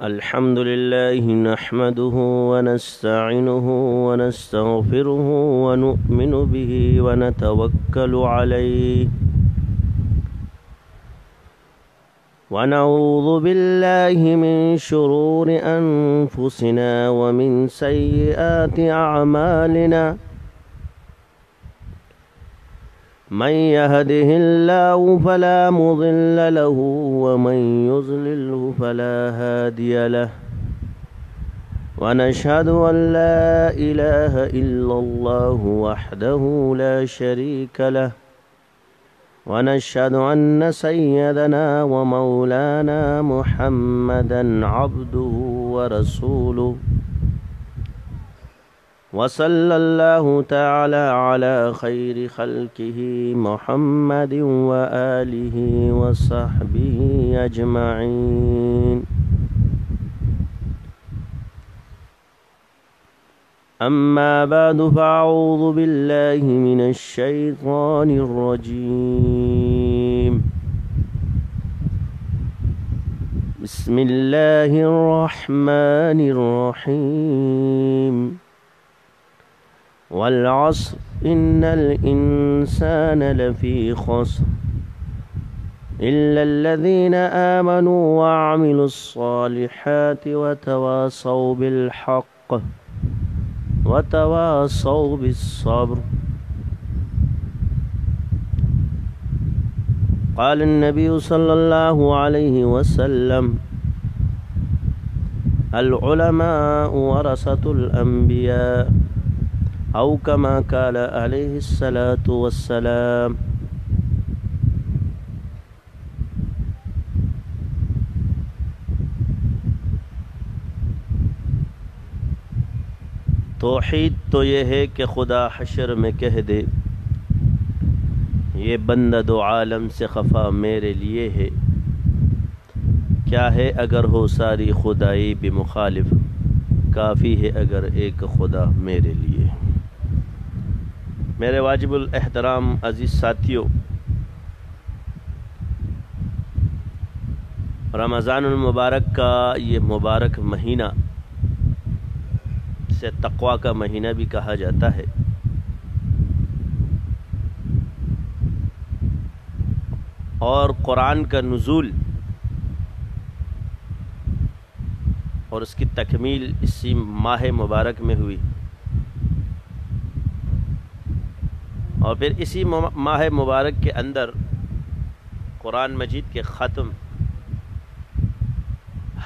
الحمد لله نحمده ونستعينه ونستغفره ونؤمن به ونتوكل عليه ونعوذ بالله من شرور أنفسنا ومن سيئات أعمالنا من يهده الله فلا مضل له ومن يضلله فلا هادي له ونشهد أن لا إله إلا الله وحده لا شريك له ونشهد أن سيدنا ومولانا محمدا عبده ورسوله وصلى الله تعالى على خير خلقه محمد وآله وصحبه أجمعين أما بعد فأعوذ بالله من الشيطان الرجيم بسم الله الرحمن الرحيم والعصر إن الإنسان لفي خسر إلا الذين آمنوا وعملوا الصالحات وتواصوا بالحق وتواصوا بالصبر. قال النبي صلى الله عليه وسلم العلماء ورثة الأنبياء أو كما قال عليه الصلاة والسلام. توحید تو یہ ہے کہ خدا حشر میں کہہ دے یہ بندہ دو عالم سے خفا میرے لیے ہے. کیا ہے اگر ہو ساری خدائی بمخالف کافی ہے اگر ایک خدا میرے لیے. میرے واجب الاحترام عزیز ساتھیوں، رمضان المبارک کا یہ مبارک مہینہ سے تقوی کا مہینہ بھی کہا جاتا ہے. اور قرآن کا نزول اور اس کی تکمیل اسی ماہ مبارک میں ہوئی، اور پھر اسی ماہ مبارک کے اندر قرآن مجید کے ختم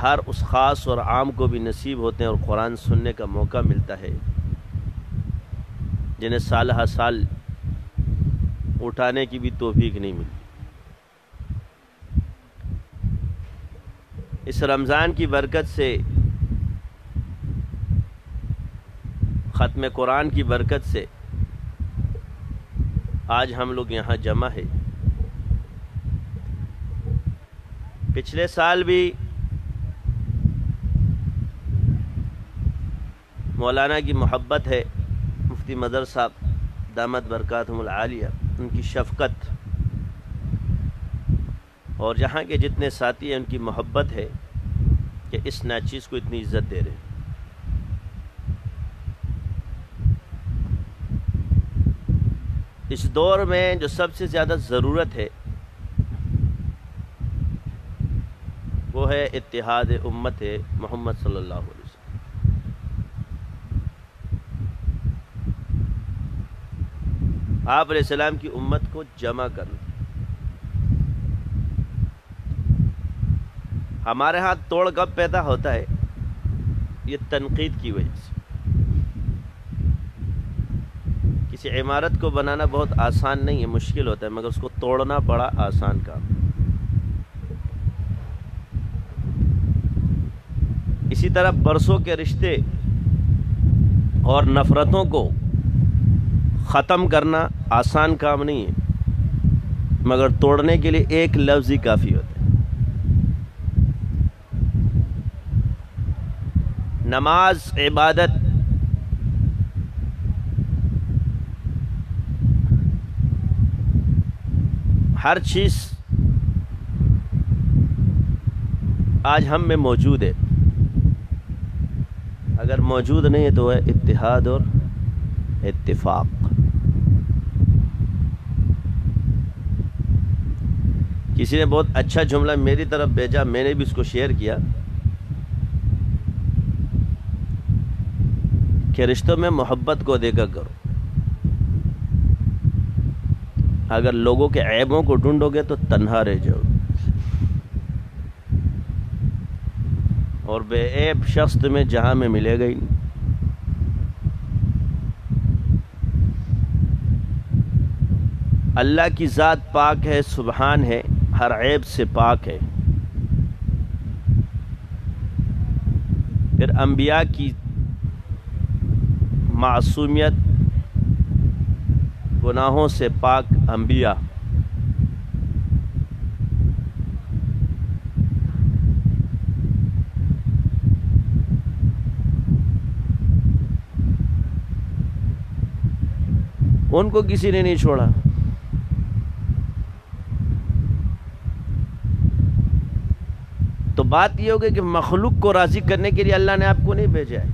ہر اس خاص اور عام کو بھی نصیب ہوتے ہیں اور قرآن سننے کا موقع ملتا ہے جنہیں سالہ سال اٹھانے کی بھی توفیق نہیں ملتی. اس رمضان کی برکت سے، ختم قرآن کی برکت سے آج ہم لوگ یہاں جمع ہے. پچھلے سال بھی مولانا کی محبت ہے، مفتی مظہر صاحب دامت برکاتہم العالیہ، ان کی شفقت اور جہاں کے جتنے ساتھی ہیں ان کی محبت ہے کہ اس ناچیز کو اتنی عزت دے رہے ہیں. اس دور میں جو سب سے زیادہ ضرورت ہے وہ ہے اتحاد امت محمد صلی اللہ علیہ وسلم. آپ علیہ السلام کی امت کو جمع کرنا. ہمارے ہاں توڑ کب پیدا ہوتا ہے؟ یہ تنقید کی وجہ سے. کسی عمارت کو بنانا بہت آسان نہیں ہے، مشکل ہوتا ہے، مگر اس کو توڑنا بڑا آسان کام. اسی طرح برسوں کے رشتے اور نفرتوں کو ختم کرنا آسان کام نہیں ہے، مگر توڑنے کے لیے ایک لفظ ہی کافی ہوتا ہے. نماز عبادت ہر چیز آج ہم میں موجود ہے. اگر موجود نہیں ہے تو ہے اتحاد اور اتفاق. کسی نے بہت اچھا جملہ میری طرف بھیجا, میں نے بھی اس کو شیئر کیا کہ رشتوں میں محبت کو دیکھا کرو. اگر لوگوں کے عیبوں کو ڈھونڈو گے تو تنہا رہ جاؤ, اور بے عیب شخص تمہیں جہاں میں ملے گا ہی نہیں. اللہ کی ذات پاک ہے, سبحان ہے, ہر عیب سے پاک ہے. پھر انبیاء کی معصومیت, گناہوں سے پاک انبیاء. ان کو کسی نے نہیں چھوڑا. تو بات یہ ہوگی کہ مخلوق کو راضی کرنے کے لیے اللہ نے آپ کو نہیں بھیجا ہے.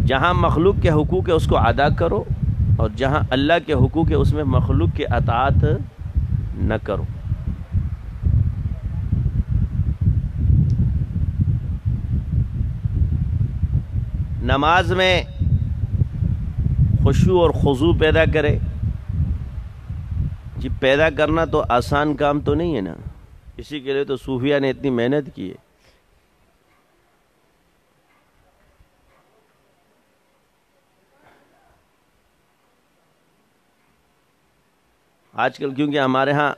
جہاں مخلوق کے حقوق ہے اس کو ادا کرو, اور جہاں اللہ کے حقوق ہے اس میں مخلوق کی اطاعت نہ کرو. نماز میں خشوع اور خضوع پیدا کرے. جی پیدا کرنا تو آسان کام تو نہیں ہے نا, اسی کے لیے تو صوفیہ نے اتنی محنت کی ہے. آج کل کیونکہ ہمارے ہاں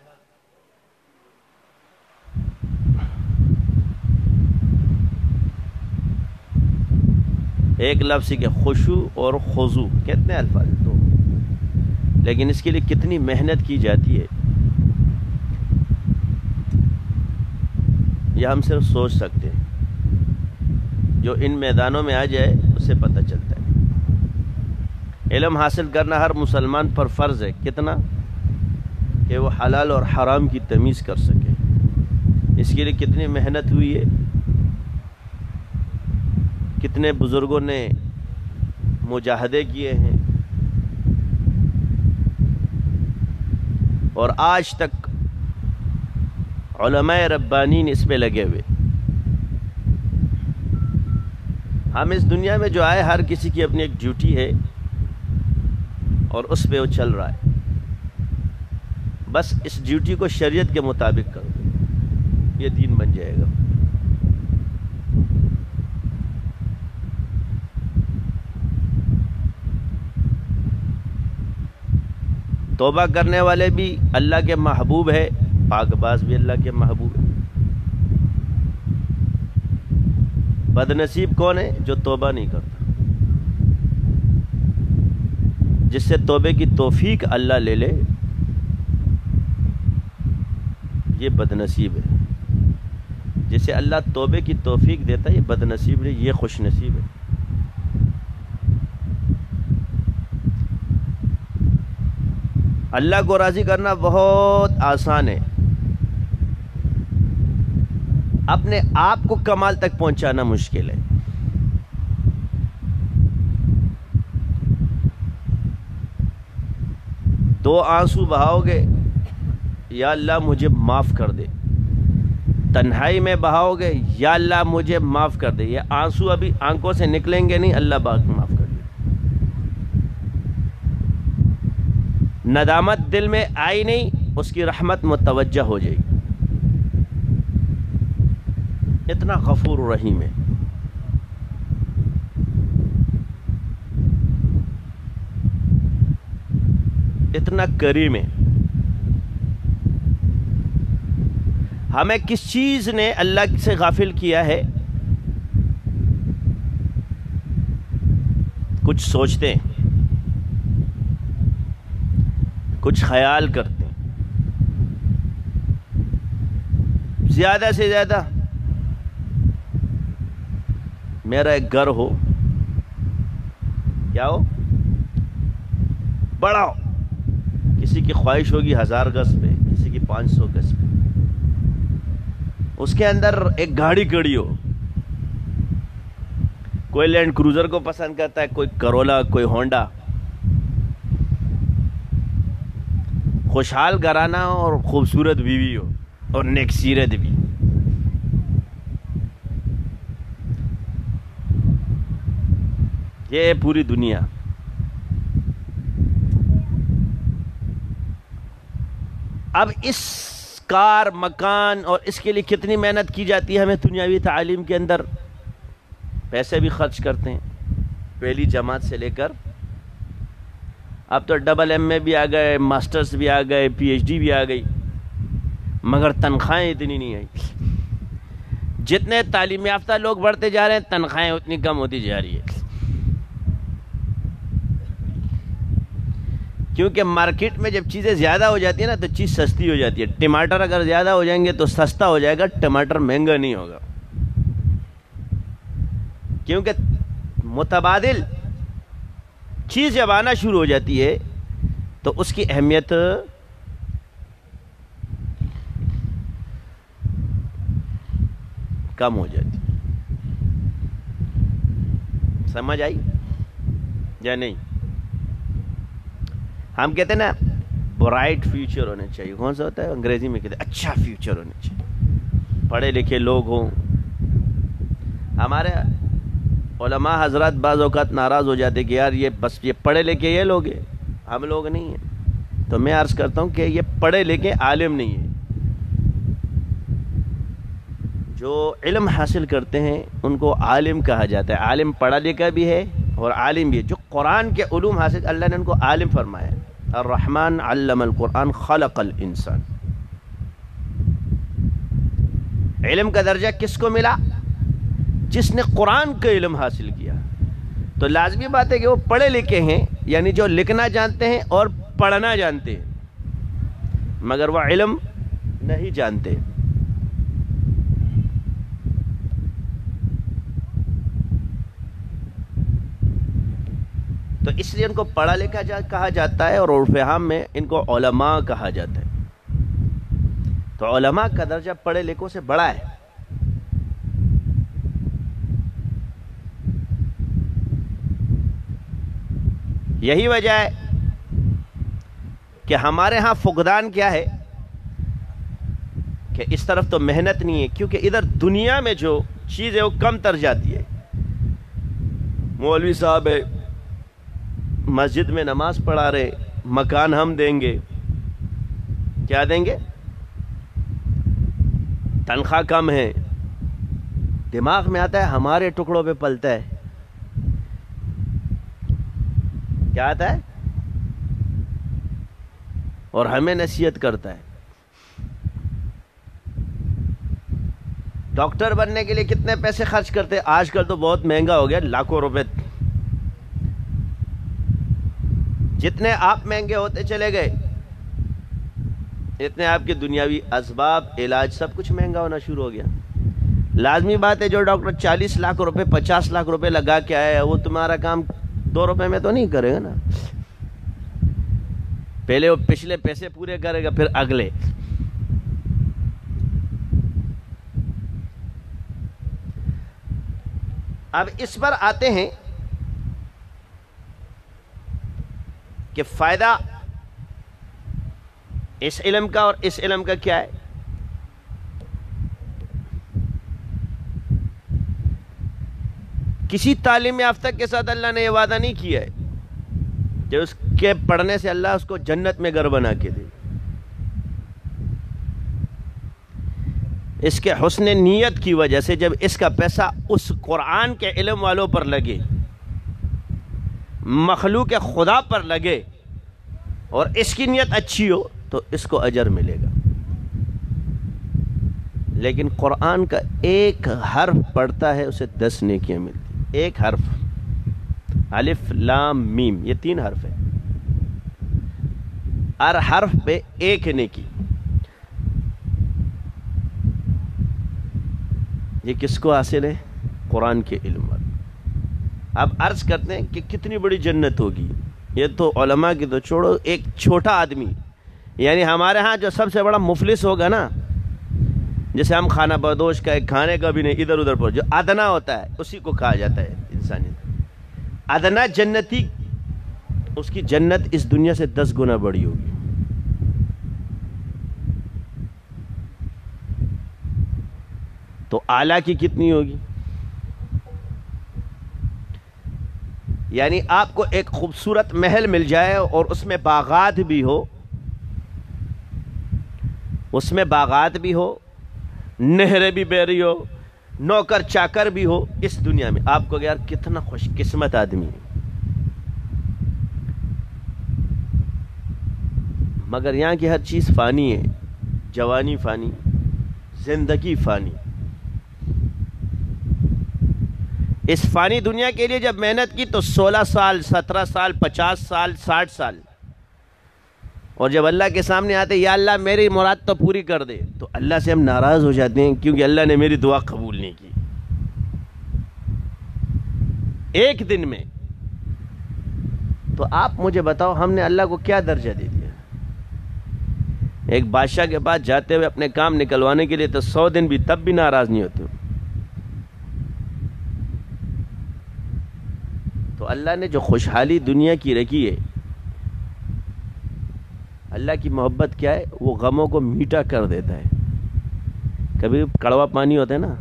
ایک لفظ کے خشوع اور خضوع کتنے الفاظ تو, لیکن اس کے لیے کتنی محنت کی جاتی ہے یہ ہم صرف سوچ سکتے ہیں. جو ان میدانوں میں آ جائے اسے پتہ چلتا ہے. علم حاصل کرنا ہر مسلمان پر فرض ہے. کتنا کہ وہ حلال اور حرام کی تمیز کر سکے. اس کے لیے کتنی محنت ہوئی ہے, کتنے بزرگوں نے مجاہدے کیے ہیں, اور آج تک علماء ربانین اس پہ لگے ہوئے. ہم اس دنیا میں جو آئے ہر کسی کی اپنی ایک ڈیوٹی ہے اور اس پہ وہ چل رہا ہے. بس اس ڈیوٹی کو شریعت کے مطابق کرو, یہ دین بن جائے گا. توبہ کرنے والے بھی اللہ کے محبوب ہے, پاک باز بھی اللہ کے محبوب ہے. بد نصیب کون ہے؟ جو توبہ نہیں کرتا, جس سے توبے کی توفیق اللہ لے لے, یہ بد نصیب ہے. جسے اللہ توبے کی توفیق دیتا ہے یہ بد نصیب نہیں, یہ خوش نصیب ہے. اللہ کو راضی کرنا بہت آسان ہے, اپنے آپ کو کمال تک پہنچانا مشکل ہے. دو آنسو بہاؤ گے, یا اللہ مجھے معاف کر دے. تنہائی میں بہاؤ گے, یا اللہ مجھے معاف کر دے. یہ آنسو ابھی آنکھوں سے نکلیں گے نہیں, اللہ پاک معاف کر دے. ندامت دل میں آئی نہیں, اس کی رحمت متوجہ ہو جائے گی. اتنا غفور رحیم ہے. اتنا کریم ہے. ہمیں کس چیز نے اللہ سے غافل کیا ہے؟ کچھ سوچتے ہیں, کچھ خیال کرتے ہیں, زیادہ سے زیادہ میرا ایک گھر ہو, کیا ہو, بڑا ہو. کسی کی خواہش ہوگی 1000 گز پہ, کسی کی 500 گز پہ. اس کے اندر ایک گاڑی کھڑی ہو، کوئی لینڈ کروزر کو پسند کرتا ہے، کوئی کرولا، کوئی ہونڈا، خوشحال گھرانہ اور خوبصورت بیوی ہو اور نیک سیرت بھی. یہ پوری دنیا. اب اس کار مکان اور اس کے لیے کتنی محنت کی جاتی ہے. ہمیں دنیاوی تعلیم کے اندر پیسے بھی خرچ کرتے ہیں، پہلی جماعت سے لے کر اب تو ڈبل ایم اے بھی آ گئے، ماسٹرز بھی آ گئے، پی ایچ ڈی بھی آ گئی، مگر تنخواہیں اتنی نہیں آئی. جتنے تعلیم یافتہ لوگ بڑھتے جا رہے ہیں تنخواہیں اتنی کم ہوتی جا رہی ہے، کیونکہ مارکیٹ میں جب چیزیں زیادہ ہو جاتی ہیں نا تو چیز سستی ہو جاتی ہے. ٹماٹر اگر زیادہ ہو جائیں گے تو سستا ہو جائے گا، ٹماٹر مہنگا نہیں ہوگا، کیونکہ متبادل چیز جب آنا شروع ہو جاتی ہے تو اس کی اہمیت کم ہو جاتی ہے. سمجھ آئی یا نہیں؟ ہم کہتے ہیں نا برائٹ فیوچر ہونے چاہیے. کون سا ہوتا ہے انگریزی میں؟ کہتے ہیں اچھا فیوچر ہونے چاہیے، پڑھے لکھے لوگ ہوں. ہمارے علماء حضرات بعض اوقات ناراض ہو جاتے کہ یار یہ بس یہ پڑھے لکھے یہ لوگ ہیں، ہم لوگ نہیں ہیں. تو میں عرض کرتا ہوں کہ یہ پڑھے لکھے عالم نہیں ہیں. جو علم حاصل کرتے ہیں ان کو عالم کہا جاتا ہے. عالم پڑھا لکھا بھی ہے اور عالم بھی ہے. جو قرآن کے علوم حاصل، اللہ نے ان کو عالم فرمایا. الرحمن علم القرآن خلق الانسان. علم کا درجہ کس کو ملا؟ جس نے قرآن کا علم حاصل کیا. تو لازمی بات ہے کہ وہ پڑھے لکھے ہیں، یعنی جو لکھنا جانتے ہیں اور پڑھنا جانتے ہیں، مگر وہ علم نہیں جانتے. تو اس لیے ان کو پڑھا لکھا کہا جاتا ہے، اور عرف عام میں ان کو علماء کہا جاتا ہے. تو علماء کا درجہ پڑھے لکھوں سے بڑا ہے. یہی وجہ ہے کہ ہمارے ہاں فقدان کیا ہے کہ اس طرف تو محنت نہیں ہے، کیونکہ ادھر دنیا میں جو چیز ہے وہ کم تر جاتی ہے. مولوی صاحب ہے، مسجد میں نماز پڑھا رہے، مکان ہم دیں گے. کیا دیں گے؟ تنخواہ کم ہے. دماغ میں آتا ہے ہمارے ٹکڑوں پہ پلتا ہے. کیا آتا ہے؟ اور ہمیں نصیحت کرتا ہے. ڈاکٹر بننے کے لیے کتنے پیسے خرچ کرتے ہیں؟ آج کل تو بہت مہنگا ہو گیا، لاکھوں روپے. جتنے آپ مہنگے ہوتے چلے گئے اتنے آپ کے دنیاوی اسباب، علاج، سب کچھ مہنگا ہونا شروع ہو گیا. لازمی بات ہے جو ڈاکٹر 40 لاکھ روپے 50 لاکھ روپے لگا کے آیا وہ تمہارا کام 2 روپے میں تو نہیں کرے گا نا. پہلے وہ پچھلے پیسے پورے کرے گا، پھر اگلے. اب اس پر آتے ہیں کہ فائدہ اس علم کا اور اس علم کا کیا ہے. کسی تعلیم یافتہ کے ساتھ اللہ نے یہ وعدہ نہیں کیا ہے کہ اس کے پڑھنے سے اللہ اس کو جنت میں گھر بنا کے دے. اس کے حسن نیت کی وجہ سے جب اس کا پیسہ اس قرآن کے علم والوں پر لگے، مخلوق خدا پر لگے، اور اس کی نیت اچھی ہو تو اس کو اجر ملے گا. لیکن قرآن کا ایک حرف پڑھتا ہے اسے 10 نیکیاں ملتی. ایک حرف، الف لام میم، یہ 3 حرف ہے. ہر حرف پہ 1 نیکی. یہ کس کو حاصل ہے؟ قرآن کے علم والے. اب عرض کرتے ہیں کہ کتنی بڑی جنت ہوگی. یہ تو علماء کی تو چھوڑو، ایک چھوٹا آدمی، یعنی ہمارے ہاں جو سب سے بڑا مفلس ہوگا نا، جیسے ہم کھانا بدوش کا کھانے کا بھی نہیں، ادھر ادھر پر جو ادنا ہوتا ہے اسی کو کہا جاتا ہے انسانیت۔ ادنا جنتی، اس کی جنت اس دنیا سے 10 گنا بڑی ہوگی۔ تو اعلیٰ کی کتنی ہوگی؟ یعنی آپ کو ایک خوبصورت محل مل جائے اور اس میں باغات بھی ہو، اس میں باغات بھی ہو، نہریں بھی بہ رہی ہو، نوکر چاکر بھی ہو اس دنیا میں، آپ کو یار کتنا خوش قسمت آدمی ہے۔ مگر یہاں کی ہر چیز فانی ہے، جوانی فانی، زندگی فانی۔ اس فانی دنیا کے لیے جب محنت کی تو 16 سال، 17 سال، 50 سال، 60 سال، اور جب اللہ کے سامنے آتے یا اللہ میری مراد تو پوری کر دے، تو اللہ سے ہم ناراض ہو جاتے ہیں کیونکہ اللہ نے میری دعا قبول نہیں کی۔ ایک دن میں تو آپ مجھے بتاؤ ہم نے اللہ کو کیا درجہ دے دیا؟ ایک بادشاہ کے پاس جاتے ہوئے اپنے کام نکلوانے کے لیے تو 100 دن بھی تب بھی ناراض نہیں ہوتے۔ تو اللہ نے جو خوشحالی دنیا کی رکھی ہے، اللہ کی محبت کیا ہے؟ وہ غموں کو میٹھا کر دیتا ہے۔ کبھی کڑوا پانی ہوتا ہے نا،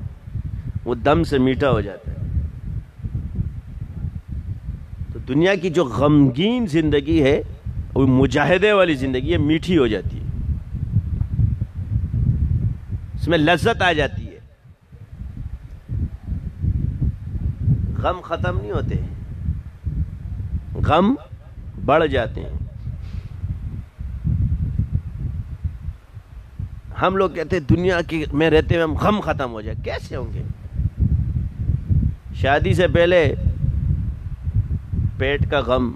وہ دم سے میٹھا ہو جاتا ہے۔ تو دنیا کی جو غمگین زندگی ہے، وہ مجاہدے والی زندگی ہے، میٹھی ہو جاتی ہے، اس میں لذت آ جاتی ہے۔ غم ختم نہیں ہوتے، غم بڑھ جاتے ہیں۔ ہم لوگ کہتے ہیں دنیا کی میں رہتے ہوئے ہم غم ختم ہو جائے، کیسے ہوں گے؟ شادی سے پہلے پیٹ کا غم،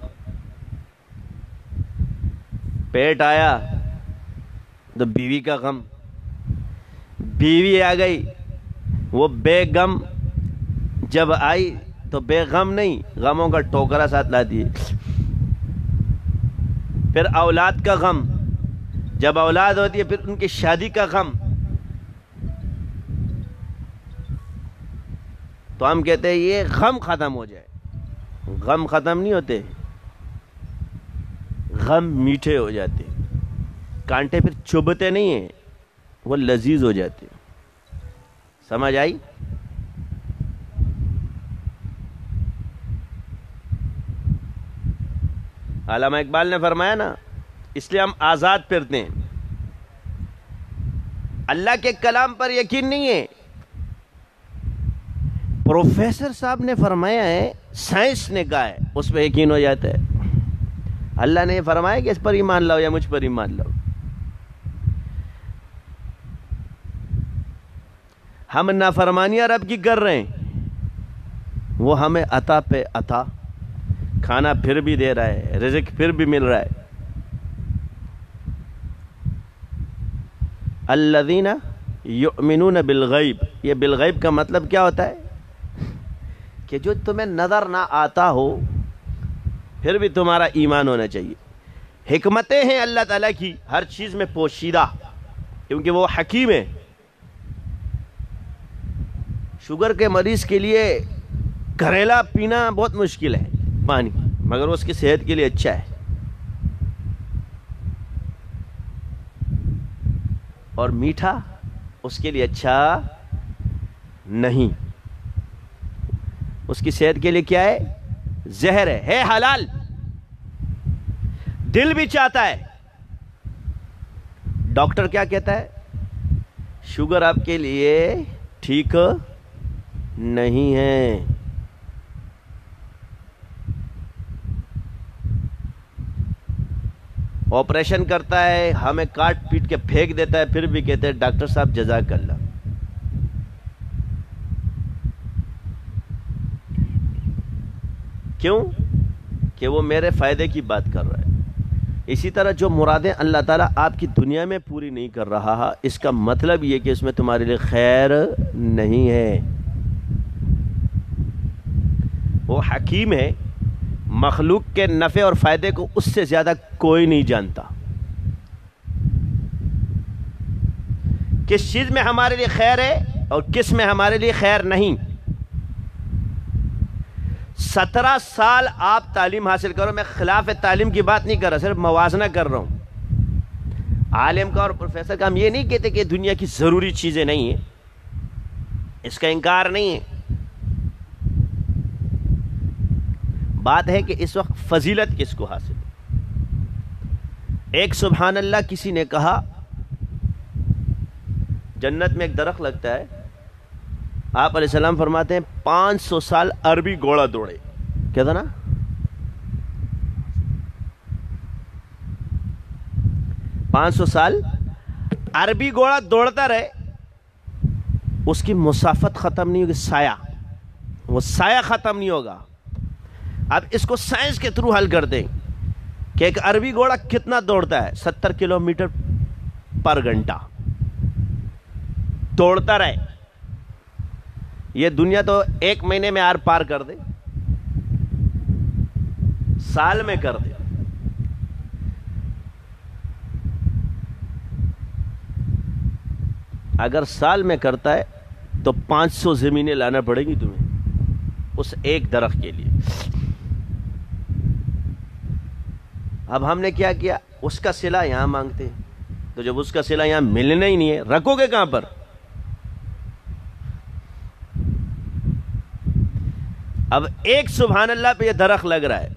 پیٹ آیا تو بیوی کا غم، بیوی آ گئی وہ بے غم، جب آئی تو بے غم نہیں، غموں کا ٹوکرا ساتھ لاتی ہے۔ پھر اولاد کا غم، جب اولاد ہوتی ہے پھر ان کی شادی کا غم۔ تو ہم کہتے ہیں یہ غم ختم ہو جائے، غم ختم نہیں ہوتے، غم میٹھے ہو جاتے، کانٹے پھر چبھتے نہیں ہیں، وہ لذیذ ہو جاتے۔ سمجھ آئی؟ علامہ اقبال نے فرمایا نا، اس لیے ہم آزاد پھرتے ہیں۔ اللہ کے کلام پر یقین نہیں ہے، پروفیسر صاحب نے فرمایا ہے، سائنس نے کہا ہے، اس پہ یقین ہو جاتا ہے۔ اللہ نے فرمایا کہ اس پر ایمان لاؤ یا مجھ پر ایمان لاؤ۔ ہم نافرمانیاں رب کی کر رہے ہیں، وہ ہمیں عطا پہ عطا، کھانا پھر بھی دے رہا ہے، رزق پھر بھی مل رہا ہے۔ الذین یؤمنون بالغیب، یہ بالغیب کا مطلب کیا ہوتا ہے؟ کہ جو تمہیں نظر نہ آتا ہو پھر بھی تمہارا ایمان ہونا چاہیے۔ حکمتیں ہیں اللہ تعالیٰ کی ہر چیز میں پوشیدہ، کیونکہ وہ حکیم ہے۔ شوگر کے مریض کے لیے گھریلا پینا بہت مشکل ہے پانی، مگر اس کی صحت کے لیے اچھا ہے۔ اور میٹھا اس کے لیے اچھا نہیں، اس کی صحت کے لیے کیا ہے؟ زہر ہے حلال، دل بھی چاہتا ہے۔ ڈاکٹر کیا کہتا ہے؟ شوگر آپ کے لیے ٹھیک نہیں ہے۔ آپریشن کرتا ہے، ہمیں کاٹ پیٹ کے پھینک دیتا ہے، پھر بھی کہتے ہیں ڈاکٹر صاحب جزاک اللہ۔ کیوں؟ کہ وہ میرے فائدے کی بات کر رہا ہے۔ اسی طرح جو مرادیں اللہ تعالیٰ آپ کی دنیا میں پوری نہیں کر رہا، اس کا مطلب یہ کہ اس میں تمہارے لیے خیر نہیں ہے۔ وہ حکیم ہے، مخلوق کے نفع اور فائدے کو اس سے زیادہ کوئی نہیں جانتا۔ کس چیز میں ہمارے لیے خیر ہے اور کس میں ہمارے لیے خیر نہیں. 17 سال آپ تعلیم حاصل کرو. میں خلاف تعلیم کی بات نہیں کر رہا, صرف موازنہ کر رہا ہوں. عالم کا اور پروفیسر کا ہم یہ نہیں کہتے کہ دنیا کی ضروری چیزیں نہیں ہیں, اس کا انکار نہیں ہے. بات ہے کہ اس وقت فضیلت کس کو حاصل ہے. ایک سبحان اللہ کسی نے کہا جنت میں ایک درخت لگتا ہے, آپ علیہ السلام فرماتے ہیں 500 سال عربی گھوڑا دوڑے. کیا تھا نا, 500 سال عربی گھوڑا دوڑتا رہے, اس کی مسافت ختم نہیں ہوگی, سایہ, وہ سایہ ختم نہیں ہوگا. اب اس کو سائنس کے تھرو حل کر دیں کہ ایک عربی گھوڑا کتنا دوڑتا ہے. 70 کلومیٹر پر گھنٹہ دوڑتا رہے. یہ دنیا تو 1 مہینے میں آر پار کر دے, سال میں کر دے. اگر سال میں کرتا ہے تو 500 زمینیں لانا پڑے گی تمہیں اس ایک درخت کے لیے. اب ہم نے کیا کیا, اس کا صلہ یہاں مانگتے ہیں, تو جب اس کا صلہ یہاں ملنا ہی نہیں ہے, رکھو گے کہاں پر؟ اب ایک سبحان اللہ پہ یہ درخت لگ رہا ہے,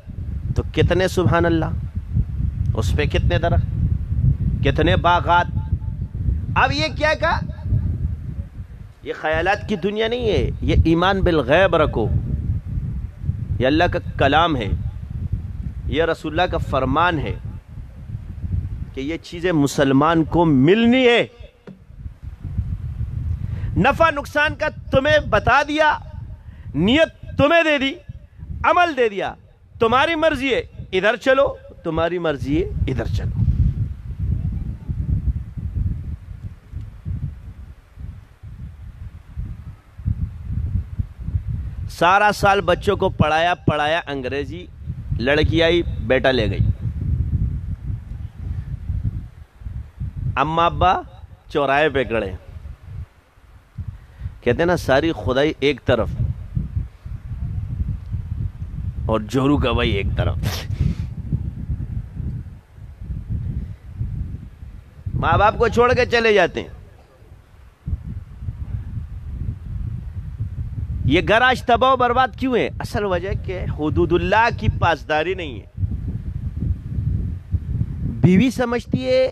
تو کتنے سبحان اللہ, اس پہ کتنے درخت, کتنے باغات. اب یہ کیا کہا, یہ خیالات کی دنیا نہیں ہے, یہ ایمان بالغیب رکھو. یہ اللہ کا کلام ہے, یہ رسول اللہ کا فرمان ہے کہ یہ چیزیں مسلمان کو ملنی ہے. نفع نقصان کا تمہیں بتا دیا, نیت تمہیں دے دی, عمل دے دیا, تمہاری مرضی ہے ادھر چلو, تمہاری مرضی ہے ادھر چلو. سارا سال بچوں کو پڑھایا انگریزی, لڑکی آئی بیٹا لے گئی. اما ابا چوراہے پہ کھڑے, کہتے ہیں نا ساری خدائی ایک طرف اور جورو کا بھائی ایک طرف. ماں باپ کو چھوڑ کے چلے جاتے ہیں. یہ گھر آج تباہ و برباد کیوں ہے؟ اصل وجہ کہ حدود اللہ کی پاسداری نہیں ہے. بیوی سمجھتی ہے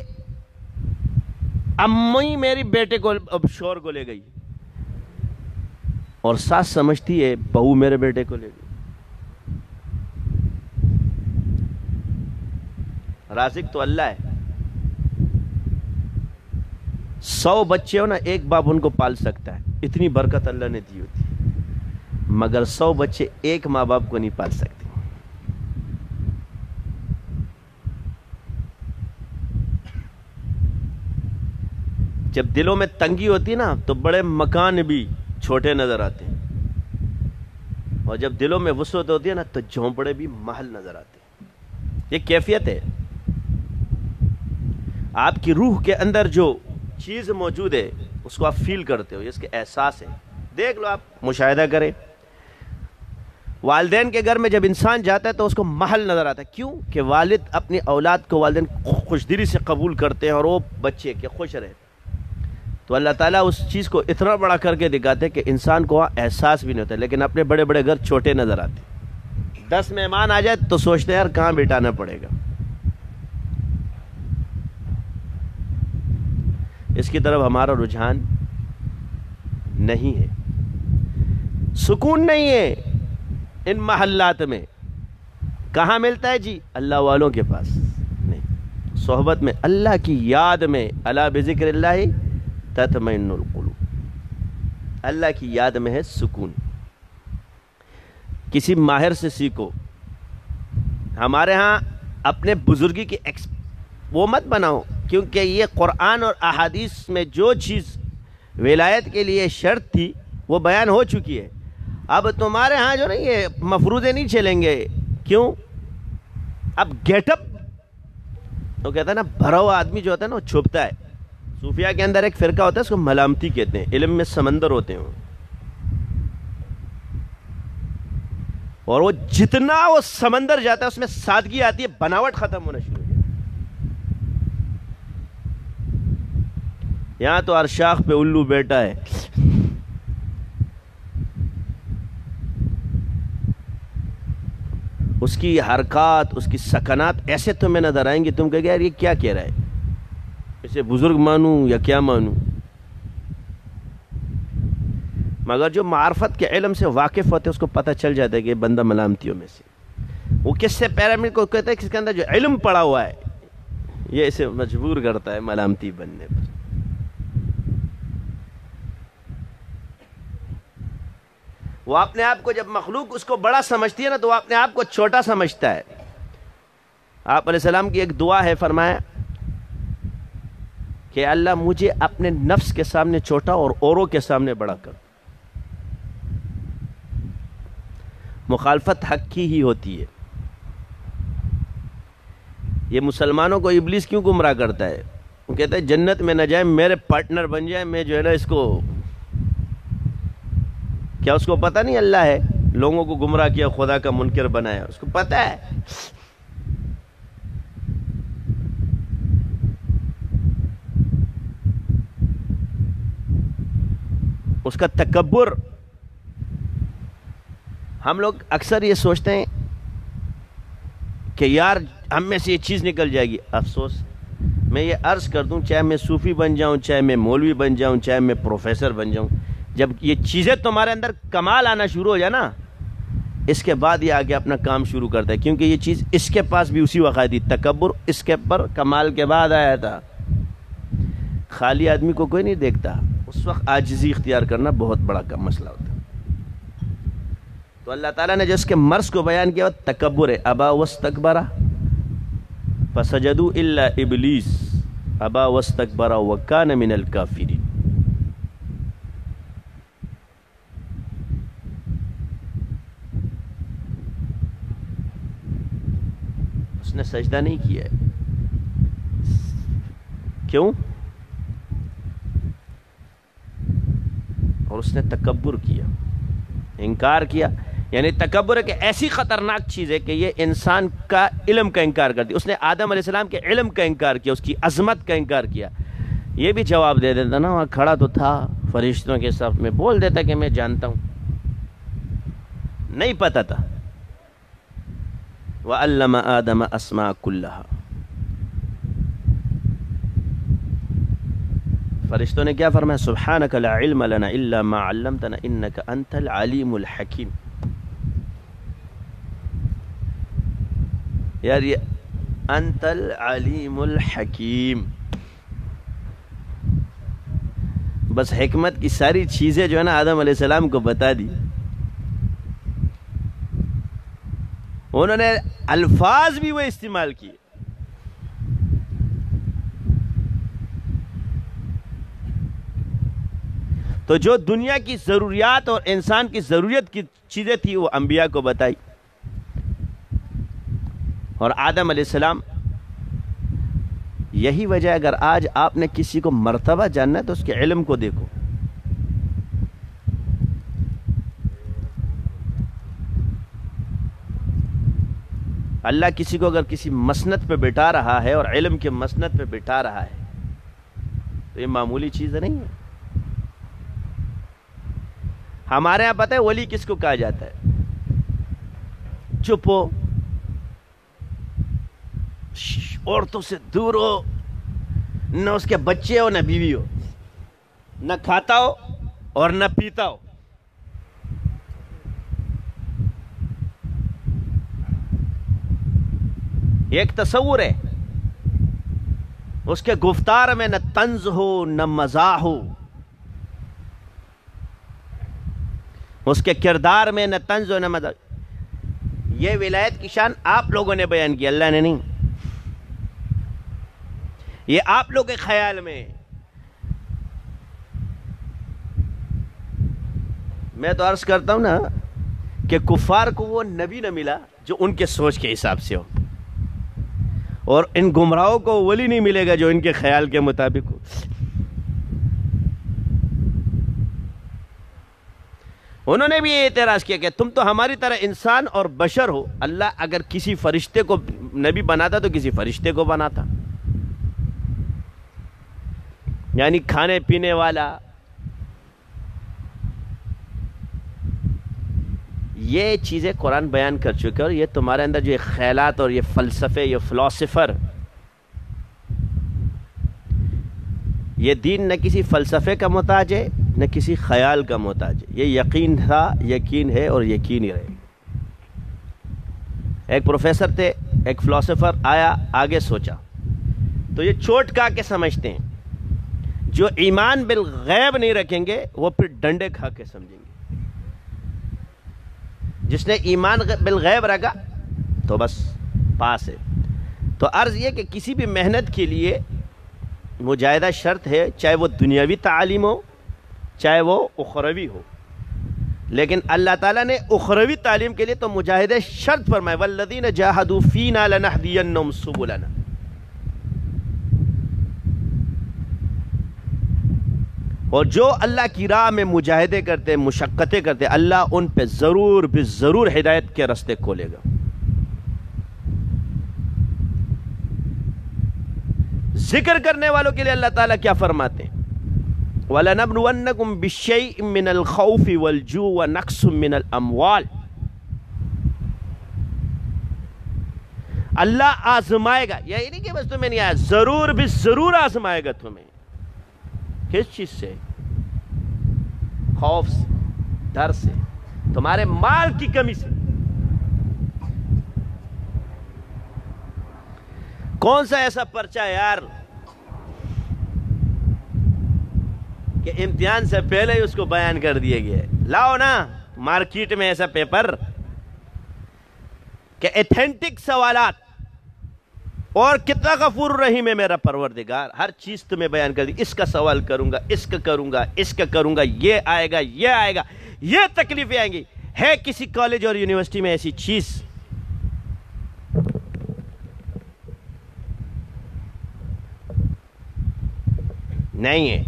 امی میری بیٹے کو اب شور کو لے گئی, اور ساس سمجھتی ہے بہو میرے بیٹے کو لے گئی. رازق تو اللہ ہے. 100 بچے ہو نا, ایک باپ ان کو پال سکتا ہے, اتنی برکت اللہ نے دی ہوتی ہے. مگر 100 بچے ایک ماں باپ کو نہیں پال سکتے. جب دلوں میں تنگی ہوتی ہے نا تو بڑے مکان بھی چھوٹے نظر آتے ہیں, اور جب دلوں میں وسعت ہوتی ہے نا تو جھونپڑے بھی محل نظر آتے ہیں. یہ کیفیت ہے. آپ کی روح کے اندر جو چیز موجود ہے اس کو آپ فیل کرتے ہو, اس کے احساس ہے. دیکھ لو, آپ مشاہدہ کریں. والدین کے گھر میں جب انسان جاتا ہے تو اس کو محل نظر آتا ہے. کیوں کہ والد اپنی اولاد کو والدین خوش دلی سے قبول کرتے ہیں, اور وہ بچے کے خوش رہتے. تو اللہ تعالیٰ اس چیز کو اتنا بڑا کر کے دکھاتے کہ انسان کو وہاں احساس بھی نہیں ہوتا. لیکن اپنے بڑے بڑے گھر چھوٹے نظر آتے. 10 مہمان آ جائے تو سوچتے ہیں یار کہاں بٹھانا پڑے گا. اس کی طرف ہمارا رجحان نہیں ہے. سکون نہیں ہے ان محلات میں. کہاں ملتا ہے جی؟ اللہ والوں کے پاس نہیں, صحبت میں, اللہ کی یاد میں. الا بذکر اللہ تطمئن القلوب. اللہ کی یاد میں ہے سکون. کسی ماہر سے سیکھو. ہمارے ہاں اپنے بزرگی کی وہ مت بناؤ, کیونکہ یہ قرآن اور احادیث میں جو چیز ولایت کے لیے شرط تھی وہ بیان ہو چکی ہے. اب تمہارے ہاں جو نہیں ہے مفروضے نہیں چلیں گے. کیوں؟ اب گیٹ اپ تو کہتا ہے نا, بھرا ہوا آدمی جو ہوتا ہے نا وہ چھپتا ہے. صوفیہ کے اندر ایک فرقہ ہوتا ہے، اس کو ملامتی کہتے ہیں، علم میں سمندر ہوتے ہیں اور وہ جتنا وہ سمندر جاتا ہے اس میں سادگی آتی ہے، بناوٹ ختم ہونا شروع ہو جاتی ہے۔ یہاں تو ارشاخ پہ الو بیٹا ہے، اس کی حرکات، اس کی سکنات ایسے تمہیں نظر آئیں گے، تم کہے گے یار یہ کیا کہہ رہا ہے، اسے بزرگ مانوں یا کیا مانوں؟ مگر جو معرفت کے علم سے واقف ہوتے ہیں اس کو پتہ چل جاتا ہے کہ یہ بندہ ملامتیوں میں سے۔ وہ کس سے پیرامڈ کو کہتا ہے؟ کس کے اندر جو علم پڑا ہوا ہے یہ اسے مجبور کرتا ہے ملامتی بننے پر۔ وہ اپنے آپ کو جب مخلوق اس کو بڑا سمجھتی ہے نا تو وہ اپنے آپ کو چھوٹا سمجھتا ہے۔ آپ علیہ السلام کی ایک دعا ہے، فرمایا کہ اللہ مجھے اپنے نفس کے سامنے چھوٹا اور اوروں کے سامنے بڑا کر۔ مخالفت حق کی ہی ہوتی ہے۔ یہ مسلمانوں کو ابلیس کیوں گمراہ کرتا ہے؟ وہ کہتا ہے جنت میں نہ جائے، میرے پارٹنر بن جائے، میں جو ہے نا اس کو، کیا اس کو پتہ نہیں اللہ ہے؟ لوگوں کو گمراہ کیا، خدا کا منکر بنایا، اس کو پتہ ہے۔ اس کا تکبر، ہم لوگ اکثر یہ سوچتے ہیں کہ یار ہم میں سے یہ چیز نکل جائے گی۔ افسوس، میں یہ عرض کر دوں، چاہے میں صوفی بن جاؤں، چاہے میں مولوی بن جاؤں، چاہے میں پروفیسر بن جاؤں، جب یہ چیزیں تمہارے اندر کمال آنا شروع ہو جائے نا، اس کے بعد یہ آگے اپنا کام شروع کرتا ہے، کیونکہ یہ چیز اس کے پاس بھی اسی وقت تھی۔ تکبر اس کے پر کمال کے بعد آیا تھا۔ خالی آدمی کو کوئی نہیں دیکھتا، اس وقت عاجزی اختیار کرنا بہت بڑا مسئلہ ہوتا ہے۔ تو اللہ تعالیٰ نے جس کے مرض کو بیان کیا وہ تکبر ہے۔ ابا واستکبر فسجدوا الا ابلیس ابا واستکبر وکان من الکافرین۔ اس نے سجدہ نہیں کیا ہے، کیوں؟ اور اس نے تکبر کیا، انکار کیا۔ یعنی تکبر ایک ایسی خطرناک چیز ہے کہ یہ انسان کا علم کا انکار کرتی۔ اس نے آدم علیہ السلام کے علم کا انکار کیا، اس کی عظمت کا انکار کیا۔ یہ بھی جواب دے دیتا نا، وہاں کھڑا تو تھا فرشتوں کے صف میں، بول دیتا کہ میں جانتا ہوں، نہیں پتا تھا۔ وَعَلَّمَ آدَمَ أَسْمَاءَ كُلَّهَا، فرشتوں نے کیا فرمایا؟ سبحانک لا علم لنا الا ما علمتنا انک انت العلیم الحکیم۔ یار یہ انت العلیم الحکیم، بس حکمت کی ساری چیزیں جو ہے نا آدم علیہ السلام کو بتا دی۔ انہوں نے الفاظ بھی وہ استعمال کیے۔ تو جو دنیا کی ضروریات اور انسان کی ضرورت کی چیزیں تھی وہ انبیاء کو بتائی۔ اور آدم علیہ السلام، یہی وجہ اگر آج آپ نے کسی کو مرتبہ جاننا ہے تو اس کے علم کو دیکھو۔ اللہ کسی کو اگر کسی مسند پہ بٹھا رہا ہے اور علم کے مسند پہ بٹھا رہا ہے تو یہ معمولی چیز نہیں ہے۔ ہمارے یہاں پتہ ہے ولی کس کو کہا جاتا ہے؟ چپ ہو، عورتوں سے دور ہو، نہ اس کے بچے ہو نہ بیوی ہو، نہ کھاتا ہو اور نہ پیتا ہو۔ ایک تصور ہے، اس کے گفتار میں نہ طنز ہو نہ مزاح ہو، اس کے کردار میں نہ طنز ہو نہ مزاح۔ یہ ولایت کی شان آپ لوگوں نے بیان کی، اللہ نے نہیں۔ یہ آپ لوگ کے خیال میں۔ میں تو عرض کرتا ہوں نا کہ کفار کو وہ نبی نہ ملا جو ان کے سوچ کے حساب سے ہو، اور ان گمراہوں کو ولی نہیں ملے گا جو ان کے خیال کے مطابق ہو۔ انہوں نے بھی یہ اعتراض کیا کہ تم تو ہماری طرح انسان اور بشر ہو، اللہ اگر کسی فرشتے کو نبی بناتا تو کسی فرشتے کو بناتا، یعنی کھانے پینے والا۔ یہ چیزیں قرآن بیان کر چکے، اور یہ تمہارے اندر جو یہ خیالات اور یہ فلسفے، یہ فلاسفر، یہ دین نہ کسی فلسفے کا محتاج ہے نہ کسی خیال کا محتاج ہے، یہ یقین تھا، یقین ہے اور یقین ہی رہے۔ ایک پروفیسر تھے، ایک فلاسفر آیا، آگے سوچا تو یہ چوٹ کھا کے سمجھتے ہیں، جو ایمان بالغیب نہیں رکھیں گے وہ پھر ڈنڈے کھا کے سمجھیں گے۔ جس نے ایمان بالغیب رکھا تو بس پاس ہے۔ تو عرض یہ کہ کسی بھی محنت کے لیے مجاہدہ شرط ہے، چاہے وہ دنیاوی تعلیم ہو چاہے وہ اخروی ہو، لیکن اللہ تعالیٰ نے اخروی تعلیم کے لیے تو مجاہدہ شرط فرمائے، والذین جاہدوا فینا لنہدینہم سبلنا۔ اور جو اللہ کی راہ میں مجاہدے کرتے، مشقتیں کرتے، اللہ ان پہ ضرور بضرور ہدایت کے راستے کھولے گا۔ ذکر کرنے والوں کے لیے اللہ تعالیٰ کیا فرماتے ہیں؟ وَلَنَبْلُوَنَّكُمْ بِالشَّيْءٍ مِّنَ الْخَوْفِ وَالْجُوعِ وَنَقْصٍ مِّنَ الْأَمْوَالِ۔ اللہ آزمائے گا، یہی نہیں کہ بس تمہیں نہیں آیا، ضرور بھی ضرور آزمائے گا تمہیں۔ کس چیز سے؟ خوف سے، ڈر سے، تمہارے مال کی کمی سے۔ کون سا ایسا پرچہ ہے یار کہ امتحان سے پہلے ہی اس کو بیان کر دیا گیا ہے؟ لاؤ نا مارکیٹ میں ایسا پیپر کہ ایتھینٹک سوالات، اور کتنا غفور رحیم ہے میرا پروردگار، ہر چیز تمہیں بیان کر دی، اس کا سوال کروں گا، اس کا کروں گا، اس کا کروں گا، یہ آئے گا، یہ آئے گا، یہ تکلیفیں آئیں گی۔ ہے کسی کالج اور یونیورسٹی میں ایسی چیز؟ نہیں ہے۔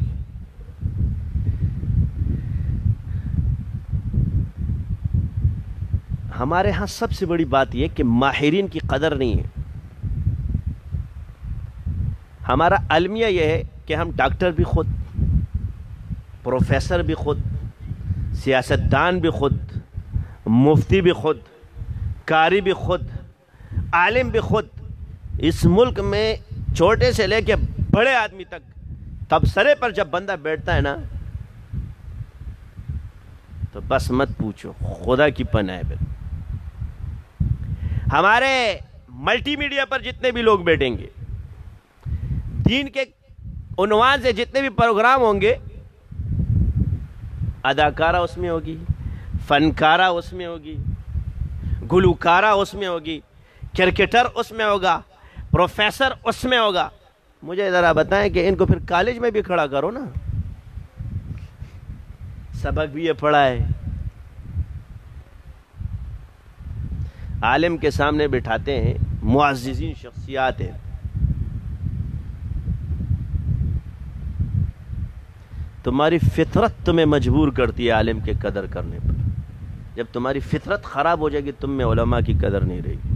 ہمارے ہاں سب سے بڑی بات یہ کہ ماہرین کی قدر نہیں ہے۔ ہمارا المیہ یہ ہے کہ ہم ڈاکٹر بھی خود، پروفیسر بھی خود، سیاستدان بھی خود، مفتی بھی خود، قاری بھی خود، عالم بھی خود، اس ملک میں چھوٹے سے لے کے بڑے آدمی تک تبصرے پر جب بندہ بیٹھتا ہے نا تو بس مت پوچھو، خدا کی پناہ ہے۔ ہمارے ملٹی میڈیا پر جتنے بھی لوگ بیٹھیں گے، دین کے عنوان سے جتنے بھی پروگرام ہوں گے، اداکارہ اس میں ہوگی، فنکارہ اس میں ہوگی، گلوکارہ اس میں ہوگی، کرکٹر اس میں ہوگا، پروفیسر اس میں ہوگا۔ مجھے ذرا بتائیں کہ ان کو پھر کالج میں بھی کھڑا کرو نا، سبق بھی یہ پڑھا ہے، عالم کے سامنے بٹھاتے ہیں، معززین شخصیات ہیں، تمہاری فطرت تمہیں مجبور کرتی ہے عالم کے قدر کرنے پر۔ جب تمہاری فطرت خراب ہو جائے گی، تم میں علماء کی قدر نہیں رہے گی۔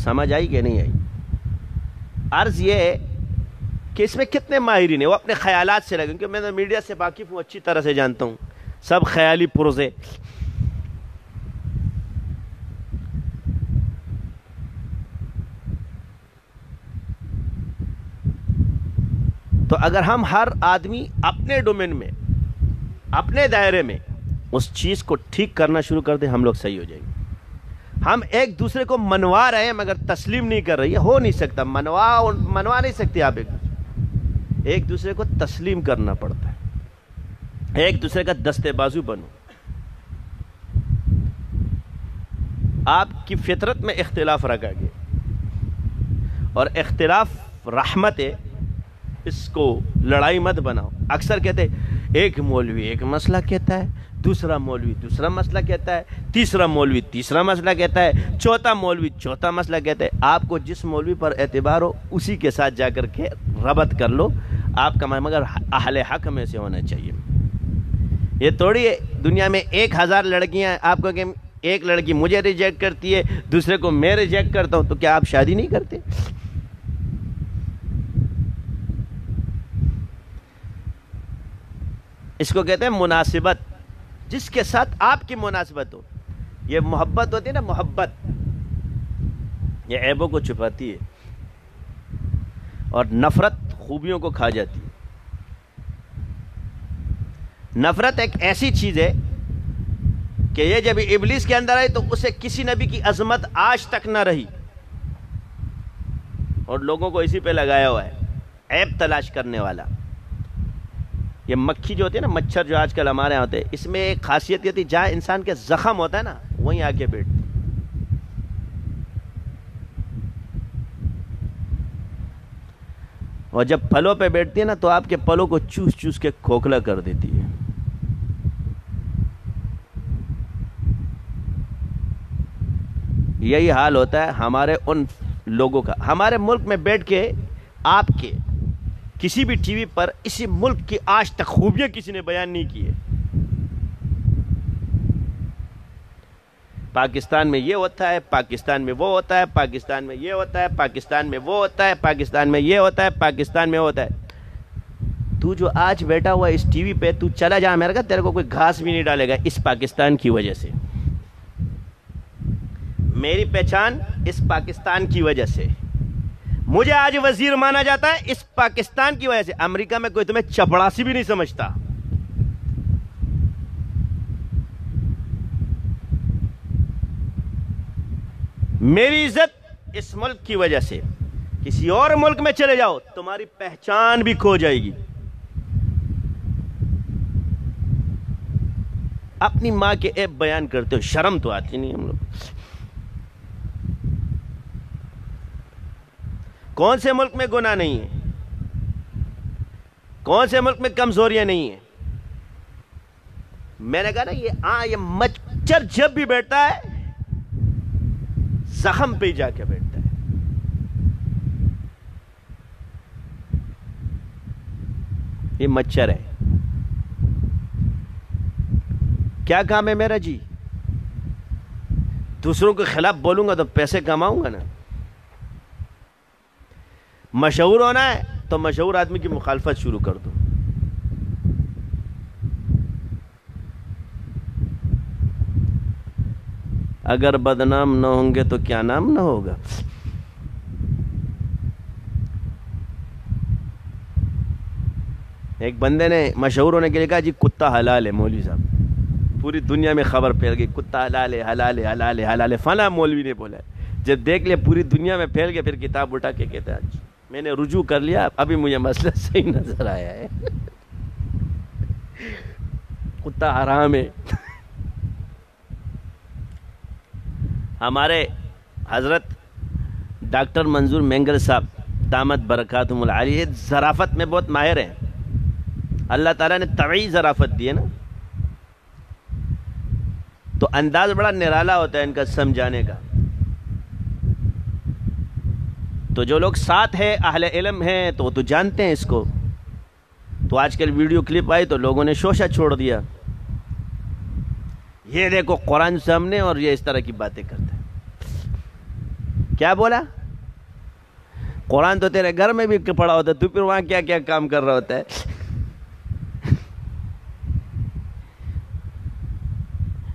سمجھ آئی کہ نہیں آئی؟ عرض یہ ہے کہ اس میں کتنے ماہرین ہیں، وہ اپنے خیالات سے لگیں، کیونکہ میں تو میڈیا سے واقف ہوں، اچھی طرح سے جانتا ہوں، سب خیالی پروزے۔ تو اگر ہم ہر آدمی اپنے ڈومین میں، اپنے دائرے میں اس چیز کو ٹھیک کرنا شروع کر دیں، ہم لوگ صحیح ہو جائیں گے۔ ہم ایک دوسرے کو منوا رہے ہیں مگر تسلیم نہیں کر رہی ہے، ہو نہیں سکتا، منوا نہیں سکتے آپ، ایک دوسرے کو تسلیم کرنا پڑتا ہے، ایک دوسرے کا دستے بازو بنو۔ آپ کی فطرت میں اختلاف رکھا گیا، اور اختلاف رحمت ہے، اس کو لڑائی مت بناؤ۔ اکثر کہتے ہیں ایک مولوی ایک مسئلہ کہتا ہے، دوسرا مولوی دوسرا مسئلہ کہتا ہے، تیسرا مولوی تیسرا مسئلہ کہتا ہے، چوتھا مولوی چوتھا مسئلہ کہتا ہے. آپ کو جس مولوی پر اعتبار ہو اسی کے ساتھ جا کر کے ربط کر لو آپ کا، مگر اہل حق میں سے ہونا چاہیے. یہ تھوڑی ہے دنیا میں 1000 لڑکیاں آپ کو کہ ایک لڑکی مجھے ریجیکٹ کرتی ہے دوسرے کو میں ریجیکٹ کرتا ہوں، تو کیا آپ شادی نہیں کرتے؟ اس کو کہتے ہیں مناسبت، جس کے ساتھ آپ کی مناسبت ہو. یہ محبت ہوتی ہے نا، محبت یہ عیبوں کو چھپاتی ہے اور نفرت خوبیوں کو کھا جاتی ہے. نفرت ایک ایسی چیز ہے کہ یہ جب ابلیس کے اندر آئی تو اسے کسی نبی کی عظمت آج تک نہ رہی، اور لوگوں کو اسی پہ لگایا ہوا ہے، عیب تلاش کرنے والا. یہ مکھی جو ہوتی ہے نا، مچھر جو آج کل ہمارے یہاں ہوتے ہیں، اس میں ایک خاصیت یہ ہوتی ہے جہاں انسان کے زخم ہوتا ہے نا وہیں آ کے بیٹھتی. اور جب پلوں پہ بیٹھتی ہے نا تو آپ کے پلوں کو چوس چوس کے کھوکھلا کر دیتی ہے. یہی حال ہوتا ہے ہمارے ان لوگوں کا. ہمارے ملک میں بیٹھ کے آپ کے کسی بھی ٹی وی پر اسی ملک کی آج تک خوبیاں کسی نے بیان نہیں کی ہے. پاکستان میں یہ ہوتا ہے، پاکستان میں وہ ہوتا ہے، پاکستان میں یہ ہوتا ہے، پاکستان میں وہ ہوتا ہے، پاکستان میں یہ ہوتا ہے، پاکستان میں ہوتا ہے. تو جو آج بیٹھا ہوا اس ٹی وی پہ، تو چلا جا امریکہ، تیرے کو کوئی گھاس بھی نہیں ڈالے گا اس پاکستان کی وجہ سے. میری پہچان اس پاکستان کی وجہ سے، مجھے آج وزیر مانا جاتا ہے اس پاکستان کی وجہ سے. امریکہ میں کوئی تمہیں چپڑاسی بھی نہیں سمجھتا. میری عزت اس ملک کی وجہ سے. کسی اور ملک میں چلے جاؤ تمہاری پہچان بھی کھو جائے گی. اپنی ماں کے عیب بیان کرتے ہو، شرم تو آتی نہیں ہم لوگ. کون سے ملک میں گناہ نہیں ہے؟ کون سے ملک میں کمزوریاں نہیں ہیں؟ میں نے کہا نا یہ مچھر جب بھی بیٹھتا ہے زخم پہ جا کے بیٹھتا ہے. یہ مچھر ہے. کیا کام ہے میرا جی؟ دوسروں کے خلاف بولوں گا تو پیسے کماؤں گا نا. مشہور ہونا ہے تو مشہور آدمی کی مخالفت شروع کر دو. اگر بدنام نہ ہوں گے تو کیا نام نہ ہوگا. ایک بندے نے مشہور ہونے کے لیے کہا جی کتا حلال ہے. مولوی صاحب پوری دنیا میں خبر پھیل گئی کتا حلال ہے حلال ہے حلال ہے حلال ہے. فلاں مولوی نے بولا ہے. جب دیکھ لیا پوری دنیا میں پھیل گیا، پھر کتاب اٹھا کے کہتا ہے میں نے رجوع کر لیا، ابھی مجھے مسئلہ صحیح نظر آیا ہے. کتا حرام ہے. ہمارے حضرت ڈاکٹر منظور مینگر صاحب دامت برکاتہم العالیہ ظرافت میں بہت ماہر ہیں. اللہ تعالیٰ نے طبعی ظرافت دی ہے نا، تو انداز بڑا نرالا ہوتا ہے ان کا سمجھانے کا. تو جو لوگ ساتھ ہیں اہل علم ہیں تو وہ تو جانتے ہیں اس کو. تو آج کل ویڈیو کلپ آئی تو لوگوں نے شوشہ چھوڑ دیا، یہ دیکھو قرآن سامنے اور یہ اس طرح کی باتیں کرتا ہے. کیا بولا؟ قرآن تو تیرے گھر میں بھی پڑا ہوتا ہے، تو پھر وہاں کیا کیا کام کر رہا ہوتا ہے؟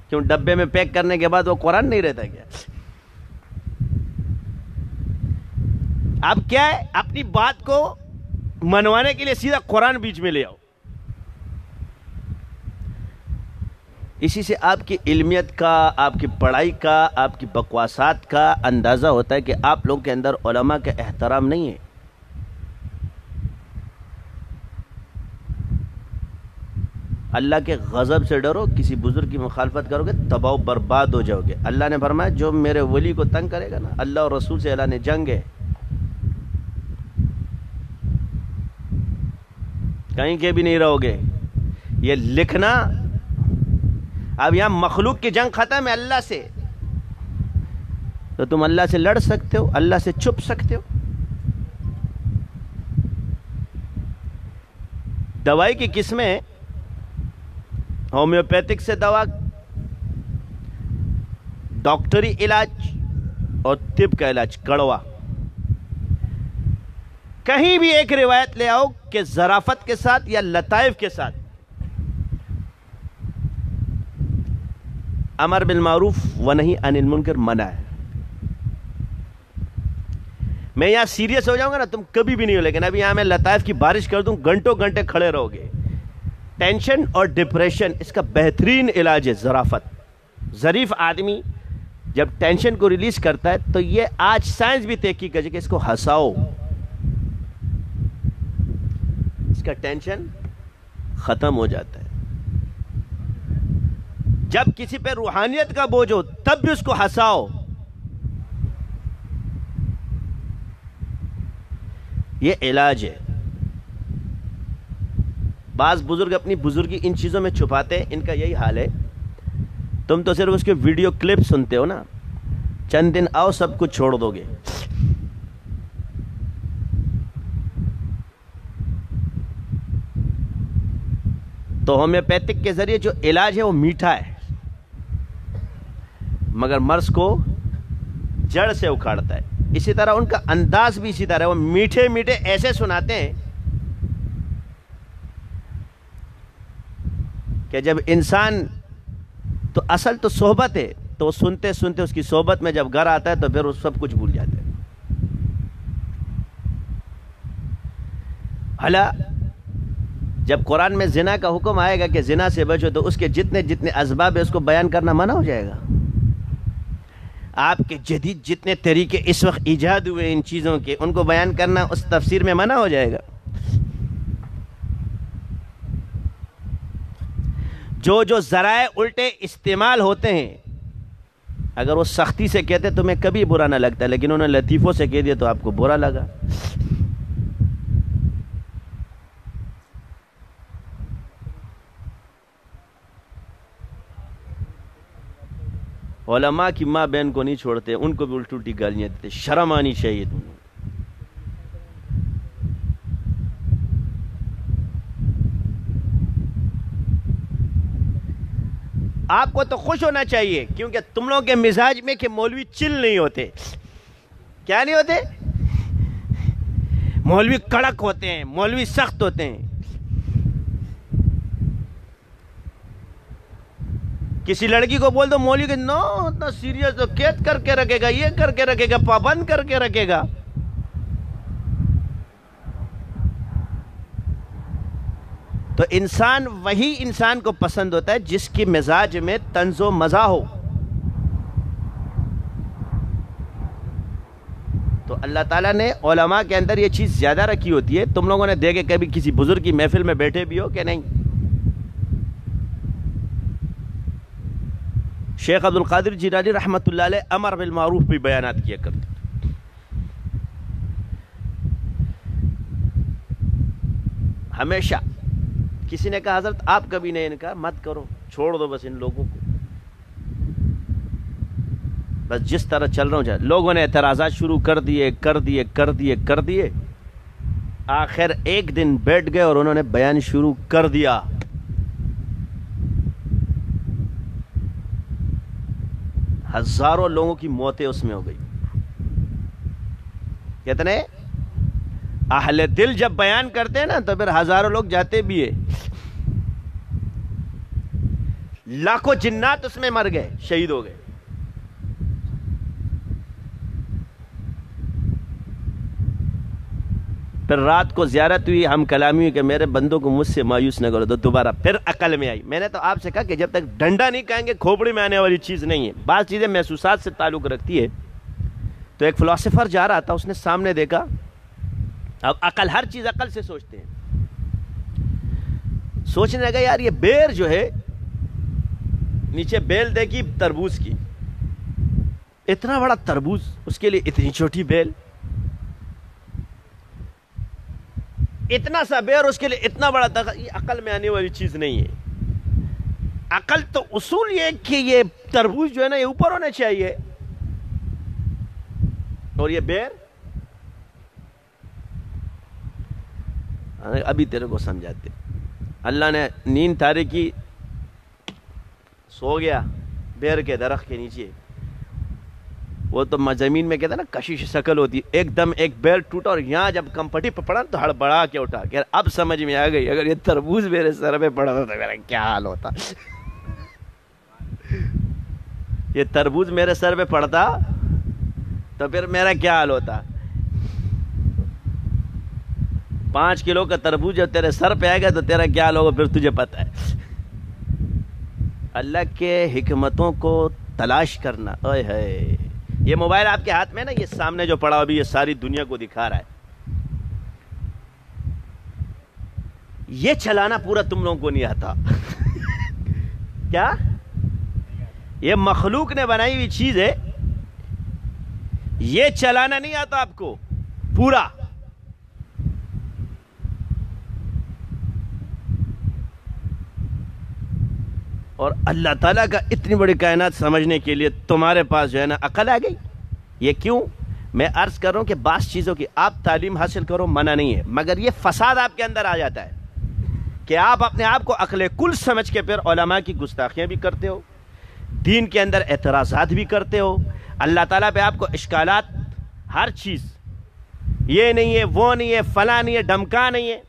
کیوں ڈبے میں پیک کرنے کے بعد وہ قرآن نہیں رہتا کیا؟ اب کیا ہے، اپنی بات کو منوانے کے لیے سیدھا قرآن بیچ میں لے آؤ. اسی سے آپ کی علمیت کا، آپ کی پڑھائی کا، آپ کی بکواسات کا اندازہ ہوتا ہے کہ آپ لوگوں کے اندر علماء کا احترام نہیں ہے. اللہ کے غضب سے ڈرو. کسی بزرگ کی مخالفت کرو گے تباہ و برباد ہو جاؤ گے. اللہ نے فرمایا جو میرے ولی کو تنگ کرے گا نا، اللہ اور رسول سے اللہ نے جنگ ہے. کہیں کے بھی نہیں رہو گے. یہ لکھنا اب یہاں مخلوق کی جنگ ختم ہے اللہ سے، تو تم اللہ سے لڑ سکتے ہو، اللہ سے چھپ سکتے ہو؟ دوائی کی قسمیں، ہومیوپیتھک سے دوا، ڈاکٹری علاج اور طب کا علاج کڑوا. کہیں بھی ایک روایت لے آؤ کہ ظرافت کے ساتھ یا لطائف کے ساتھ امر بالمعروف و نہی عن المنکر منع ہے. میں یہاں سیریس ہو جاؤں گا نا، تم کبھی بھی نہیں ہو، لیکن ابھی یہاں میں لطائف کی بارش کر دوں، گھنٹوں گھنٹے کھڑے رہو گے. ٹینشن اور ڈپریشن، اس کا بہترین علاج ہے ظرافت. ظریف آدمی جب ٹینشن کو ریلیز کرتا ہے تو یہ آج سائنس بھی تحقیق کرے کہ اس کو ہنساؤ، اس کا ٹینشن ختم ہو جاتا ہے. جب کسی پہ روحانیت کا بوجھ ہو تب بھی اس کو ہنساؤ. یہ علاج ہے. بعض بزرگ اپنی بزرگی ان چیزوں میں چھپاتے ہیں، ان کا یہی حال ہے. تم تو صرف اس کے ویڈیو کلپ سنتے ہو نا، چند دن آؤ سب کچھ چھوڑ دو گے. تو ہومیوپیتھک کے ذریعے جو علاج ہے وہ میٹھا ہے، مگر مرض کو جڑ سے اکھاڑتا ہے. اسی طرح ان کا انداز بھی اسی طرح، وہ میٹھے میٹھے ایسے سناتے ہیں کہ جب انسان، تو اصل تو صحبت ہے، تو سنتے سنتے اس کی صحبت میں جب گھر آتا ہے تو پھر وہ سب کچھ بھول جاتے ہیں. حالا جب قرآن میں زنا کا حکم آئے گا کہ زنا سے بچو، تو اس کے جتنے جتنے اسباب ہیں اس کو بیان کرنا منع ہو جائے گا. آپ کے جدید جتنے طریقے اس وقت ایجاد ہوئے ان چیزوں کے، ان کو بیان کرنا اس تفسیر میں منع ہو جائے گا. جو جو ذرائع الٹے استعمال ہوتے ہیں، اگر وہ سختی سے کہتے تمہیں کبھی برا نہ لگتا، لیکن انہوں نے لطیفوں سے کہہ دیا تو آپ کو برا لگا. علماء کی ماں بہن کو نہیں چھوڑتے، ان کو بھی الٹی الٹی گالیاں دیتے. شرم آنی چاہیے تمہیں. آپ کو تو خوش ہونا چاہیے، کیونکہ تم لوگوں کے مزاج میں کہ مولوی چل نہیں ہوتے. کیا نہیں ہوتے؟ مولوی کڑک ہوتے ہیں، مولوی سخت ہوتے ہیں. کسی لڑکی کو بول دو مولوی کہ نو اتنا سیریس، تو قید کر کے رکھے گا، یہ کر کے رکھے گا، پابند کر کے رکھے گا. تو انسان وہی انسان کو پسند ہوتا ہے جس کی مزاج میں طنز و مزاح ہو. تو اللہ تعالیٰ نے علماء کے اندر یہ چیز زیادہ رکھی ہوتی ہے. تم لوگوں نے دیکھے کبھی کسی بزرگ کی محفل میں بیٹھے بھی ہو کہ نہیں؟ شیخ عبد القادر جیلانی رحمۃ اللہ علیہ امر بالمعروف بھی بیانات کیا کرتے. ہمیشہ کسی نے کہا حضرت آپ کبھی نہیں، ان کا مت کرو، چھوڑ دو بس ان لوگوں کو، بس جس طرح چل رہا ہوں جائے. لوگوں نے اعتراضات شروع کر دیے. آخر ایک دن بیٹھ گئے اور انہوں نے بیان شروع کر دیا. ہزاروں لوگوں کی موتیں اس میں ہو گئی. کتنے اہل دل جب بیان کرتے ہیں نا تو پھر ہزاروں لوگ جاتے بھی ہیں. لاکھوں جنات اس میں مر گئے، شہید ہو گئے. پھر رات کو زیارت ہوئی، ہم کلامی ہوئی کہ میرے بندوں کو مجھ سے مایوس نہ کرو. تو دوبارہ پھر عقل میں آئی. میں نے تو آپ سے کہا کہ جب تک ڈنڈا نہیں کہیں گے کھوپڑی میں آنے والی چیز نہیں ہے. بعض چیزیں محسوسات سے تعلق رکھتی ہے. تو ایک فلاسفر جا رہا تھا، اس نے سامنے دیکھا. اب عقل، ہر چیز عقل سے سوچتے ہیں. سوچنے لگا یار یہ بیر جو ہے، نیچے بیل دیکھی تربوز کی، اتنا بڑا تربوز، اس کے لیے اتنی چھوٹی بیل. اتنا سا بیر، اس کے لیے اتنا بڑا تخت. یہ عقل میں آنے والی چیز نہیں ہے. عقل تو اصول یہ کہ یہ تربوز جو ہے نا یہ اوپر ہونے چاہیے اور یہ بیر ابھی تیرے کو سمجھاتے. اللہ نے نیند تاریخ کی, سو گیا بیر کے درخت کے نیچے. وہ تو زمین میں کہتا نا کشش شکل ہوتی, ایک دم ایک بیر ٹوٹا اور یہاں جب کمپٹی پہ پڑا تو ہڑبڑا کے اٹھا کہ اب سمجھ میں آ گئی اگر یہ تربوز میرے سر پہ پڑا تو میرا کیا حال ہوتا. یہ تربوز میرے سر پہ پڑتا تو پھر میرا کیا حال ہوتا. 5 کلو کا تربوز جب تیرے سر پہ آئے گا تو تیرا کیا حال ہوگا پھر تجھے پتا ہے. اللہ کے حکمتوں کو تلاش کرنا. اوئے ہے یہ موبائل آپ کے ہاتھ میں نا, یہ سامنے جو پڑا ابھی یہ ساری دنیا کو دکھا رہا ہے. یہ چلانا پورا تم لوگوں کو نہیں آتا. کیا یہ مخلوق نے بنائی ہوئی چیز ہے, یہ چلانا نہیں آتا آپ کو پورا. اور اللہ تعالیٰ کا اتنی بڑی کائنات سمجھنے کے لیے تمہارے پاس جو ہے نا عقل آ گئی. یہ کیوں؟ میں عرض کر رہا ہوں کہ بعض چیزوں کی آپ تعلیم حاصل کرو, منع نہیں ہے, مگر یہ فساد آپ کے اندر آ جاتا ہے کہ آپ اپنے آپ کو عقل کل سمجھ کے پھر علماء کی گستاخیاں بھی کرتے ہو, دین کے اندر اعتراضات بھی کرتے ہو, اللہ تعالیٰ پہ آپ کو اشکالات, ہر چیز یہ نہیں ہے وہ نہیں ہے فلاں نہیں ہے ڈھمکا نہیں ہے,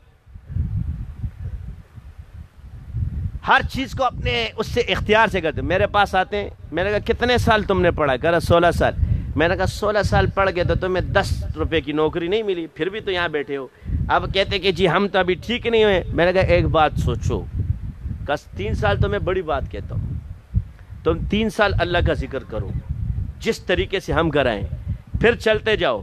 ہر چیز کو اپنے اس سے اختیار سے کرتے. میرے پاس آتے ہیں, میں نے کہا کتنے سال تم نے پڑھا؟ کہہ رہا 16 سال. میں نے کہا 16 سال پڑھ گئے تو تمہیں 10 روپے کی نوکری نہیں ملی, پھر بھی تو یہاں بیٹھے ہو. اب کہتے کہ جی ہم تو ابھی ٹھیک نہیں ہوئے. میں نے کہا ایک بات سوچو, 3 سال تو میں بڑی بات کہتا ہوں, تم 3 سال اللہ کا ذکر کرو جس طریقے سے ہم کرائیں, پھر چلتے جاؤ.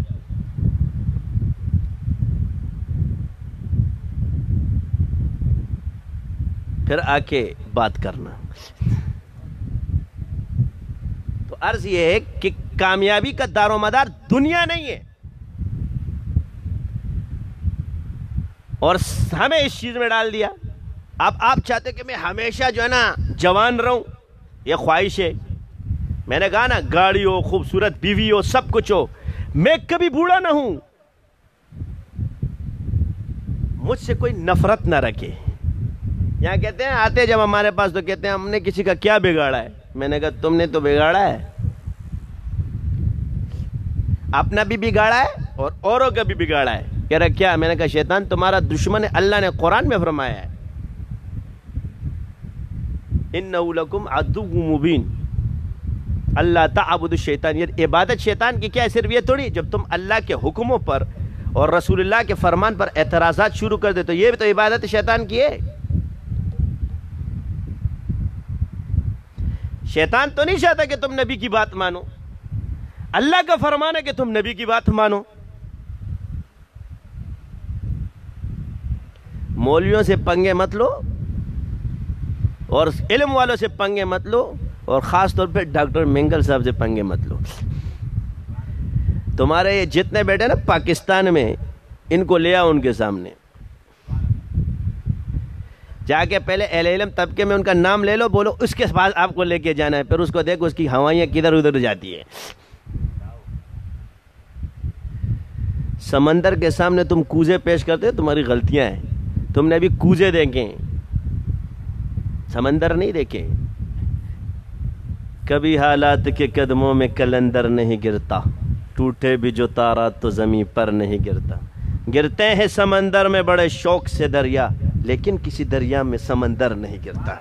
پھر آ کے بات کرنا. تو عرض یہ ہے کہ کامیابی کا دار و مدار دنیا نہیں ہے, اور ہمیں اس چیز میں ڈال دیا. اب آپ چاہتے کہ میں ہمیشہ جو ہے نا جوان رہوں, یہ خواہش ہے. میں نے کہا نا گاڑی ہو, خوبصورت بیوی ہو, سب کچھ ہو, میں کبھی بوڑھا نہ ہوں, مجھ سے کوئی نفرت نہ رکھے. یہاں کہتے ہیں آتے جب ہمارے پاس تو کہتے ہیں ہم نے کسی کا کیا بگاڑا ہے. میں نے کہا تم نے تو بگاڑا ہے, اپنا بھی بگاڑا ہے اور اوروں کا بھی بگاڑا ہے. کہہ رہا کیا؟ میں نے کہا شیطان تمہارا دشمن ہے, اللہ نے قرآن میں فرمایا ہے اِنَّهُ لَكُمْ عَدُوٌّ مُبِينٌ اللہ تعبد الشیطان. یہ عبادت شیطان کی کیا ہے؟ صرف یہ تھوڑی جب تم اللہ کے حکموں پر اور رسول اللہ کے فرمان پر اعتراضات شروع کر دے تو یہ بھی تو عبادت شیطان کی ہے. شیطان تو نہیں چاہتا کہ تم نبی کی بات مانو, اللہ کا فرمان ہے کہ تم نبی کی بات مانو. مولویوں سے پنگے مت لو اور علم والوں سے پنگے مت لو, اور خاص طور پہ ڈاکٹر مینگل صاحب سے پنگے مت لو. تمہارے یہ جتنے بیٹے نا پاکستان میں, ان کو لے آؤ ان کے سامنے, جا کے پہلے اہل علم طبقے میں ان کا نام لے لو, بولو اس کے بعد آپ کو لے کے جانا ہے, پھر اس کو دیکھو اس کی ہوائیاں کدھر ادھر جاتی ہے. سمندر کے سامنے تم کوزے پیش کرتے ہو, تمہاری غلطیاں ہیں. تم نے ابھی کوزے دیکھیں, سمندر نہیں دیکھیں. کبھی حالات کے قدموں میں کلندر نہیں گرتا, ٹوٹے بھی جو تارا تو زمین پر نہیں گرتا. گرتے ہیں سمندر میں بڑے شوق سے دریا, لیکن کسی دریا میں سمندر نہیں گرتا.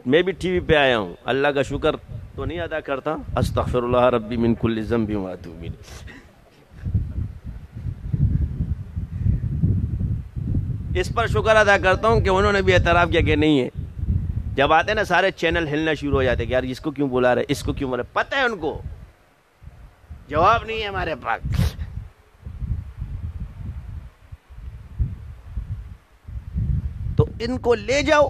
میں بھی ٹی وی پہ آیا ہوں, اللہ کا شکر تو نہیں ادا کرتا, استغفر اللہ ربی من کل ذنب واتوب الیہ. اس پر شکر ادا کرتا ہوں کہ انہوں نے بھی اعتراف کیا کہ نہیں ہے. جب آتے نا سارے چینل ہلنا شروع ہو جاتے کہ یار اس کو کیوں بلا رہے, اس کو کیوں بلا رہے, پتہ ہے ان کو جواب نہیں ہے ہمارے پاس. تو ان کو لے جاؤ,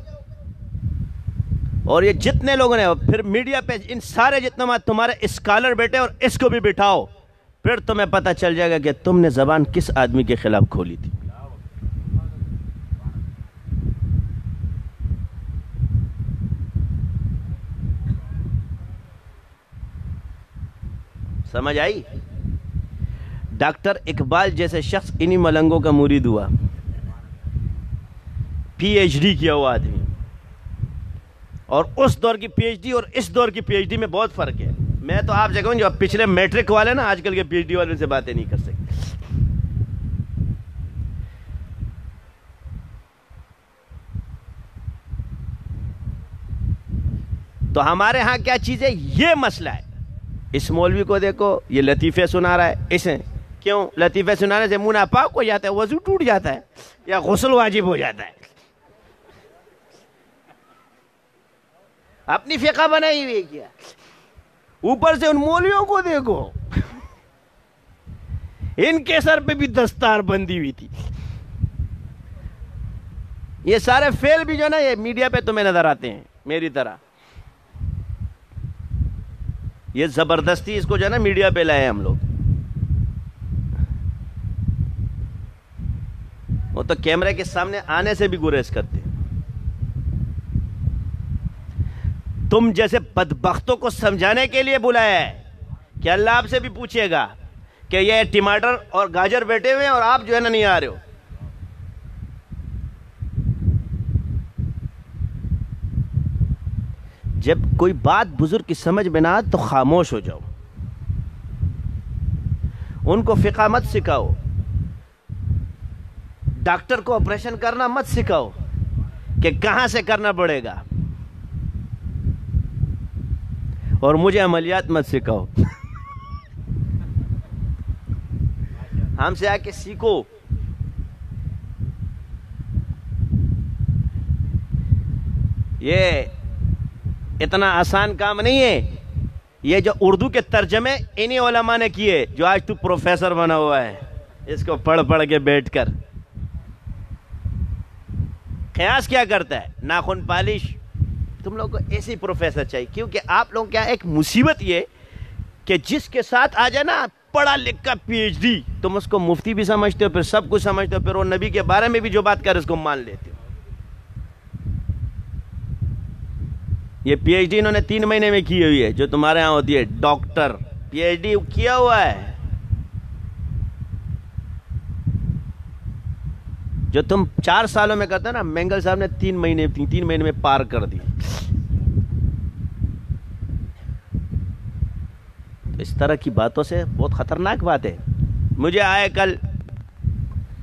اور یہ جتنے لوگوں نے پھر میڈیا پہ ان سارے جتنے تمہارے اسکالر بیٹھے اور اس کو بھی بٹھاؤ, پھر تمہیں پتہ چل جائے گا کہ تم نے زبان کس آدمی کے خلاف کھولی تھی. سمجھ آئی؟ ڈاکٹر اقبال جیسے شخص انہی ملنگوں کا مرید ہوا, پی ایچ ڈی کیا ہوا آدمی, اور اس دور کی پی ایچ ڈی اور اس دور کی پی ایچ ڈی میں بہت فرق ہے. میں تو آپ سے کہوں جو پچھلے میٹرک والے نا آج کل کے پی ایچ ڈی والے سے باتیں نہیں کر سکتے. تو ہمارے ہاں کیا چیز ہے, یہ مسئلہ ہے. اس مولوی کو دیکھو, یہ لطیفے سنا رہا ہے, اسے کیوں لطیفے سنانے سے منہ ناپاک ہو جاتا ہے, وضو ٹوٹ جاتا ہے, یا غسل واجب ہو جاتا ہے. اپنی فقہ بنائی ہوئی کیا, اوپر سے ان مولویوں کو دیکھو, ان کے سر پہ بھی دستار بندی ہوئی تھی. یہ سارے فیل بھی جو نا یہ میڈیا پہ تمہیں نظر آتے ہیں میری طرح. یہ زبردستی اس کو جو ہے نا میڈیا پہ لائے ہم لوگ. وہ تو کیمرے کے سامنے آنے سے بھی گریز کرتے. تم جیسے بدبختوں کو سمجھانے کے لیے بلایا ہے کہ اللہ آپ سے بھی پوچھے گا کہ یہ ٹماٹر اور گاجر بیٹھے ہوئے ہیں اور آپ جو ہے نا نہیں آ رہے ہو. جب کوئی بات بزرگ کی سمجھ میں نہ آئے تو خاموش ہو جاؤ, ان کو فقہ مت سکھاؤ. ڈاکٹر کو آپریشن کرنا مت سکھاؤ کہ کہاں سے کرنا پڑے گا, اور مجھے عملیات مت سکھاؤ. ہم سے آ کے سیکھو. یہ اتنا آسان کام نہیں ہے. یہ جو اردو کے ترجمے انہی علماء نے کیے جو آج تو پروفیسر بنا ہوا ہے, اس کو پڑھ پڑھ کے بیٹھ کر. قیاس کیا کرتا ہے, ناخن پالش. تم لوگ کو ایسی پروفیسر چاہیے, کیونکہ آپ لوگ کیا ایک مصیبت یہ کہ جس کے ساتھ آ جائے نا پڑھا لکھا پی ایچ ڈی, تم اس کو مفتی بھی سمجھتے ہو, پھر سب کچھ سمجھتے ہو, پھر وہ نبی کے بارے میں بھی جو بات کرے اس کو مان لیتے ہو. یہ پی ایچ ڈی انہوں نے 3 مہینے میں کی ہوئی ہے, جو تمہارے ہاں ہوتی ہے ڈاکٹر. پی ایچ ڈی کیا ہوا ہے. جو تم 4 سالوں میں کرتے نا, مینگل صاحب نے 3 مہینے میں پار کر دی. اس طرح کی باتوں سے بہت خطرناک بات ہے. مجھے آئے کل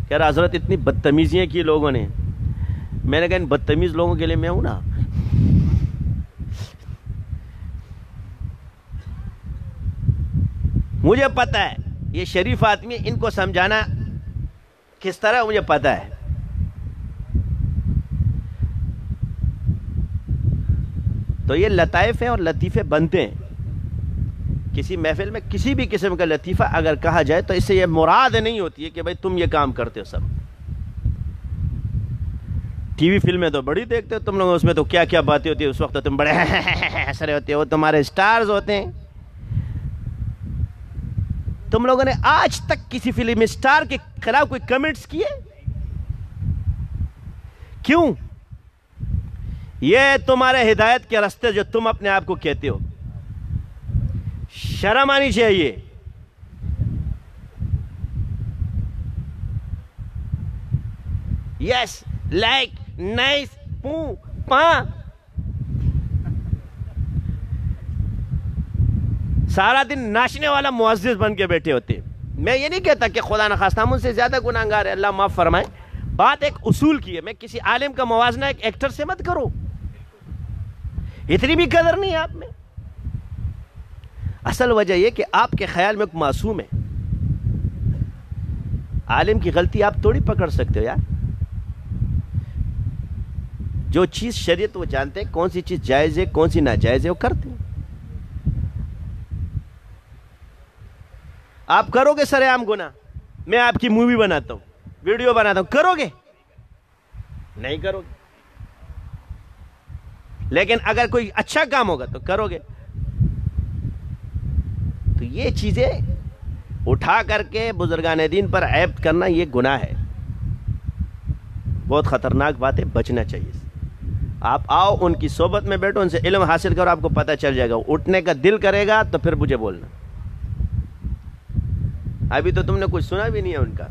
کہہ رہا حضرت اتنی بدتمیزیاں کی لوگوں نے. میں نے کہا ان بدتمیز لوگوں کے لیے میں ہوں نا. مجھے پتا ہے یہ شریف آدمی, ان کو سمجھانا کس طرح مجھے پتا ہے. تو یہ لطائف ہیں اور لطیفے بنتے ہیں. کسی محفل میں کسی بھی قسم کا لطیفہ اگر کہا جائے تو اس سے یہ مراد نہیں ہوتی ہے کہ بھائی تم یہ کام کرتے ہو. سب ٹی وی فلمیں تو بڑی دیکھتے ہو تم لوگ, اس میں تو کیا کیا باتیں ہوتی ہے. اس وقت تم بڑے ہنس رہے ہوتے ہو, وہ تمہارے سٹارز ہوتے ہیں. تم لوگوں نے آج تک کسی فلم سٹار کے خلاف کوئی کمنٹس کیے؟ کیوں؟ یہ تمہارے ہدایت کے راستے جو تم اپنے آپ کو کہتے ہو, شرم آنی چاہیے. یس لائک نائس پو پاں, سارا دن ناچنے والا معزز بن کے بیٹھے ہوتے. میں یہ نہیں کہتا کہ خدا نخواستہ ہم ان سے زیادہ گناہگار ہے, اللہ معاف فرمائے. بات ایک اصول کی ہے. میں کسی عالم کا موازنہ ایک ایکٹر سے مت کرو, اتنی بھی قدر نہیں ہے آپ میں. اصل وجہ یہ کہ آپ کے خیال میں ایک معصوم ہے. عالم کی غلطی آپ تھوڑی پکڑ سکتے ہو یار. جو چیز شریعت وہ جانتے ہیں, کون سی چیز جائز ہے کون سی ناجائز ہے, وہ کرتے ہیں. آپ کرو گے سر عام گناہ, میں آپ کی مووی بناتا ہوں, ویڈیو بناتا ہوں, کرو گے؟ نہیں کرو گے. لیکن اگر کوئی اچھا کام ہوگا تو کرو گے. تو یہ چیزیں اٹھا کر کے بزرگان دین پر عیب کرنا یہ گناہ ہے، بہت خطرناک بات ہے، بچنا چاہیے۔ آپ آؤ ان کی صحبت میں بیٹھو، ان سے علم حاصل کرو، آپ کو پتہ چل جائے گا۔ اٹھنے کا دل کرے گا تو پھر مجھے بولنا۔ ابھی تو تم نے کچھ سنا بھی نہیں ہے ان کا۔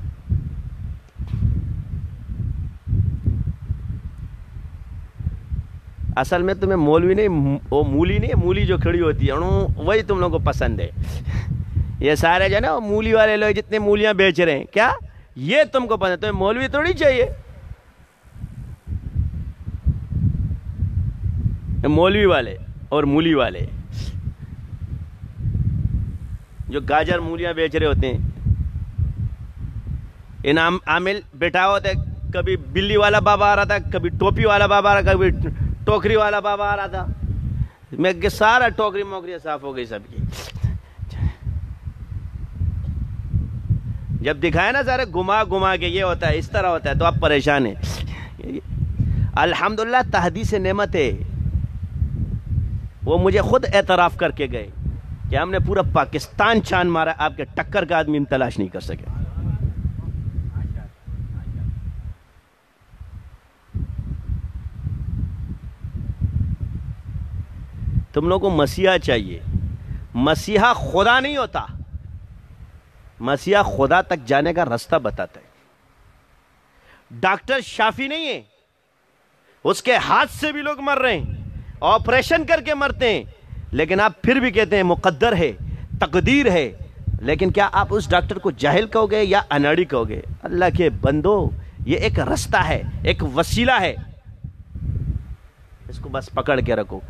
اصل میں تمہیں مولوی نہیں، وہ مولی نہیں، مولی جو کھڑی ہوتی ہے وہی تم لوگوں کو پسند ہے۔ یہ سارے جو ہے نا وہ مولی والے لوگ جتنے مولیاں بیچ رہے ہیں، کیا یہ تم کو پسند؟ تمہیں مولوی تھوڑی چاہیے، مولوی والے اور مولی والے جو گاجر مولیاں بیچ رہے ہوتے ہیں، ان عامل بیٹھا ہوتے، کبھی بلی والا بابا آ رہا تھا، کبھی ٹوپی والا بابا آ رہا، کبھی ٹوکری والا بابا آ رہا تھا، میں سارا ٹوکری موکری صاف ہو گئی سب کی۔ جب دکھائے نا سارے گھما گھما کے یہ ہوتا ہے، اس طرح ہوتا ہے، تو آپ پریشان ہیں۔ الحمدللہ تحدیث نعمت ہے، وہ مجھے خود اعتراف کر کے گئے کہ ہم نے پورا پاکستان چھان مارا، آپ کے ٹکر کا آدمی ہم تلاش نہیں کر سکے۔ تم لوگوں کو مسیحا چاہیے، مسیحا خدا نہیں ہوتا، مسیحا خدا تک جانے کا راستہ بتاتا ہے۔ ڈاکٹر شافی نہیں ہے، اس کے ہاتھ سے بھی لوگ مر رہے ہیں، آپریشن کر کے مرتے ہیں، لیکن آپ پھر بھی کہتے ہیں مقدر ہے، تقدیر ہے۔ لیکن کیا آپ اس ڈاکٹر کو جاہل کہو گے یا اناڑی کہو گے؟ اللہ کے بندو، یہ ایک راستہ ہے، ایک وسیلہ ہے، اس کو بس پکڑ کے رکھو۔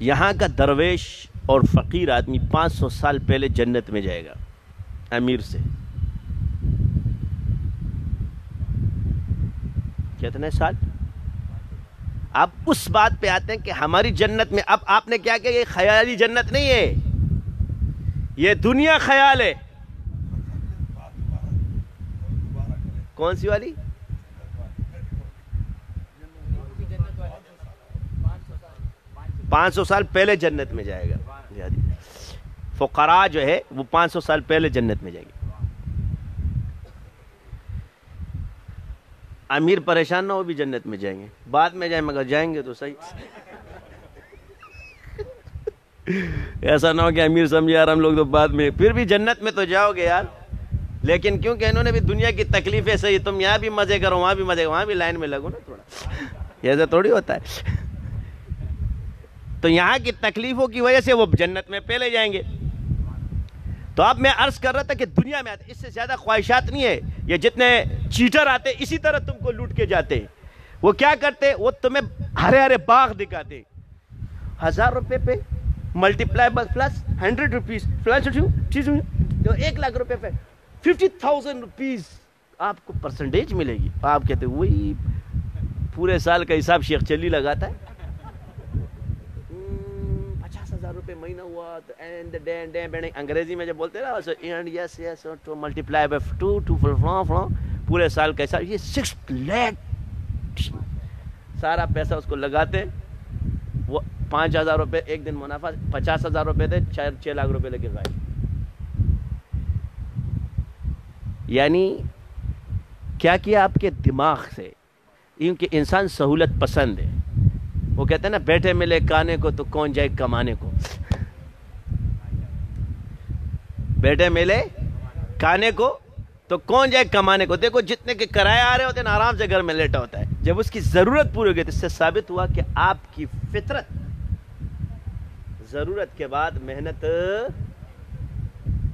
یہاں کا درویش اور فقیر آدمی 500 سال پہلے جنت میں جائے گا امیر سے۔ کتنے سال؟ اب اس بات پہ آتے ہیں کہ ہماری جنت میں، اب آپ نے کیا کہ یہ خیالی جنت نہیں ہے، یہ دنیا خیال ہے۔ کون سی والی؟ 500 سال پہلے جنت میں جائے گا۔ فقراء جو ہے وہ 500 سال پہلے جنت میں جائے گی۔ امیر پریشان نہ ہو بھی جنت میں جائیں گے، بعد میں جائیں مگر جائیں گے تو صحیح۔ ایسا نہ ہو کہ امیر سمجھے یار ہم لوگ تو بعد میں، پھر بھی جنت میں تو جاؤ گے یار، لیکن کیونکہ انہوں نے بھی دنیا کی تکلیفیں صحیح، تم یہاں بھی مزے کرو وہاں بھی مزے کرو، وہاں بھی لائن میں لگو نا تھوڑا، ایسا تھوڑی ہوتا ہے۔ تو یہاں کی تکلیفوں کی وجہ سے وہ جنت میں پہلے جائیں گے۔ تو اب میں عرض کر رہا تھا کہ دنیا میں آتے اس سے زیادہ خواہشات نہیں ہے۔ یہ جتنے چیٹر آتے اسی طرح تم کو لوٹ کے جاتے ہیں۔ وہ کیا کرتے؟ وہ تمہیں ہرے ہرے باغ دکھاتے، 1000 روپے پہ ملٹیپلائی پلس 100 روپیز جو 1 لاکھ روپے پہ 50,000 روپیز آپ کو پرسنٹیج ملے گی۔ آپ کہتے وہی پورے سال کا حساب شیخ چلی لگاتا ہے، 50,000 روپے مہینہ ہوا تو انگریزی میں جب بولتے ہیں نا یس یس ٹو ملٹیپلائی بائی 2 ٹو پورے سال کا حساب، یہ 6 لاکھ سارا پیسہ اس کو لگاتے۔ وہ 5,000 روپے ایک دن منافع، 50,000 روپے تھے 6 لاکھ روپے لگے گئے۔ یعنی کیا کیا آپ کے دماغ سے؟ کیونکہ انسان سہولت پسند ہے۔ وہ کہتے ہیں نا بیٹھے ملے کانے کو تو کون جائے کمانے کو، بیٹھے ملے کانے کو تو کون جائے کمانے کو۔ دیکھو جتنے کے کرایہ آ رہے ہوتے ہیں نا، آرام سے گھر میں لیٹا ہوتا ہے، جب اس کی ضرورت پوری ہو گئی تو اس سے ثابت ہوا کہ آپ کی فطرت ضرورت کے بعد محنت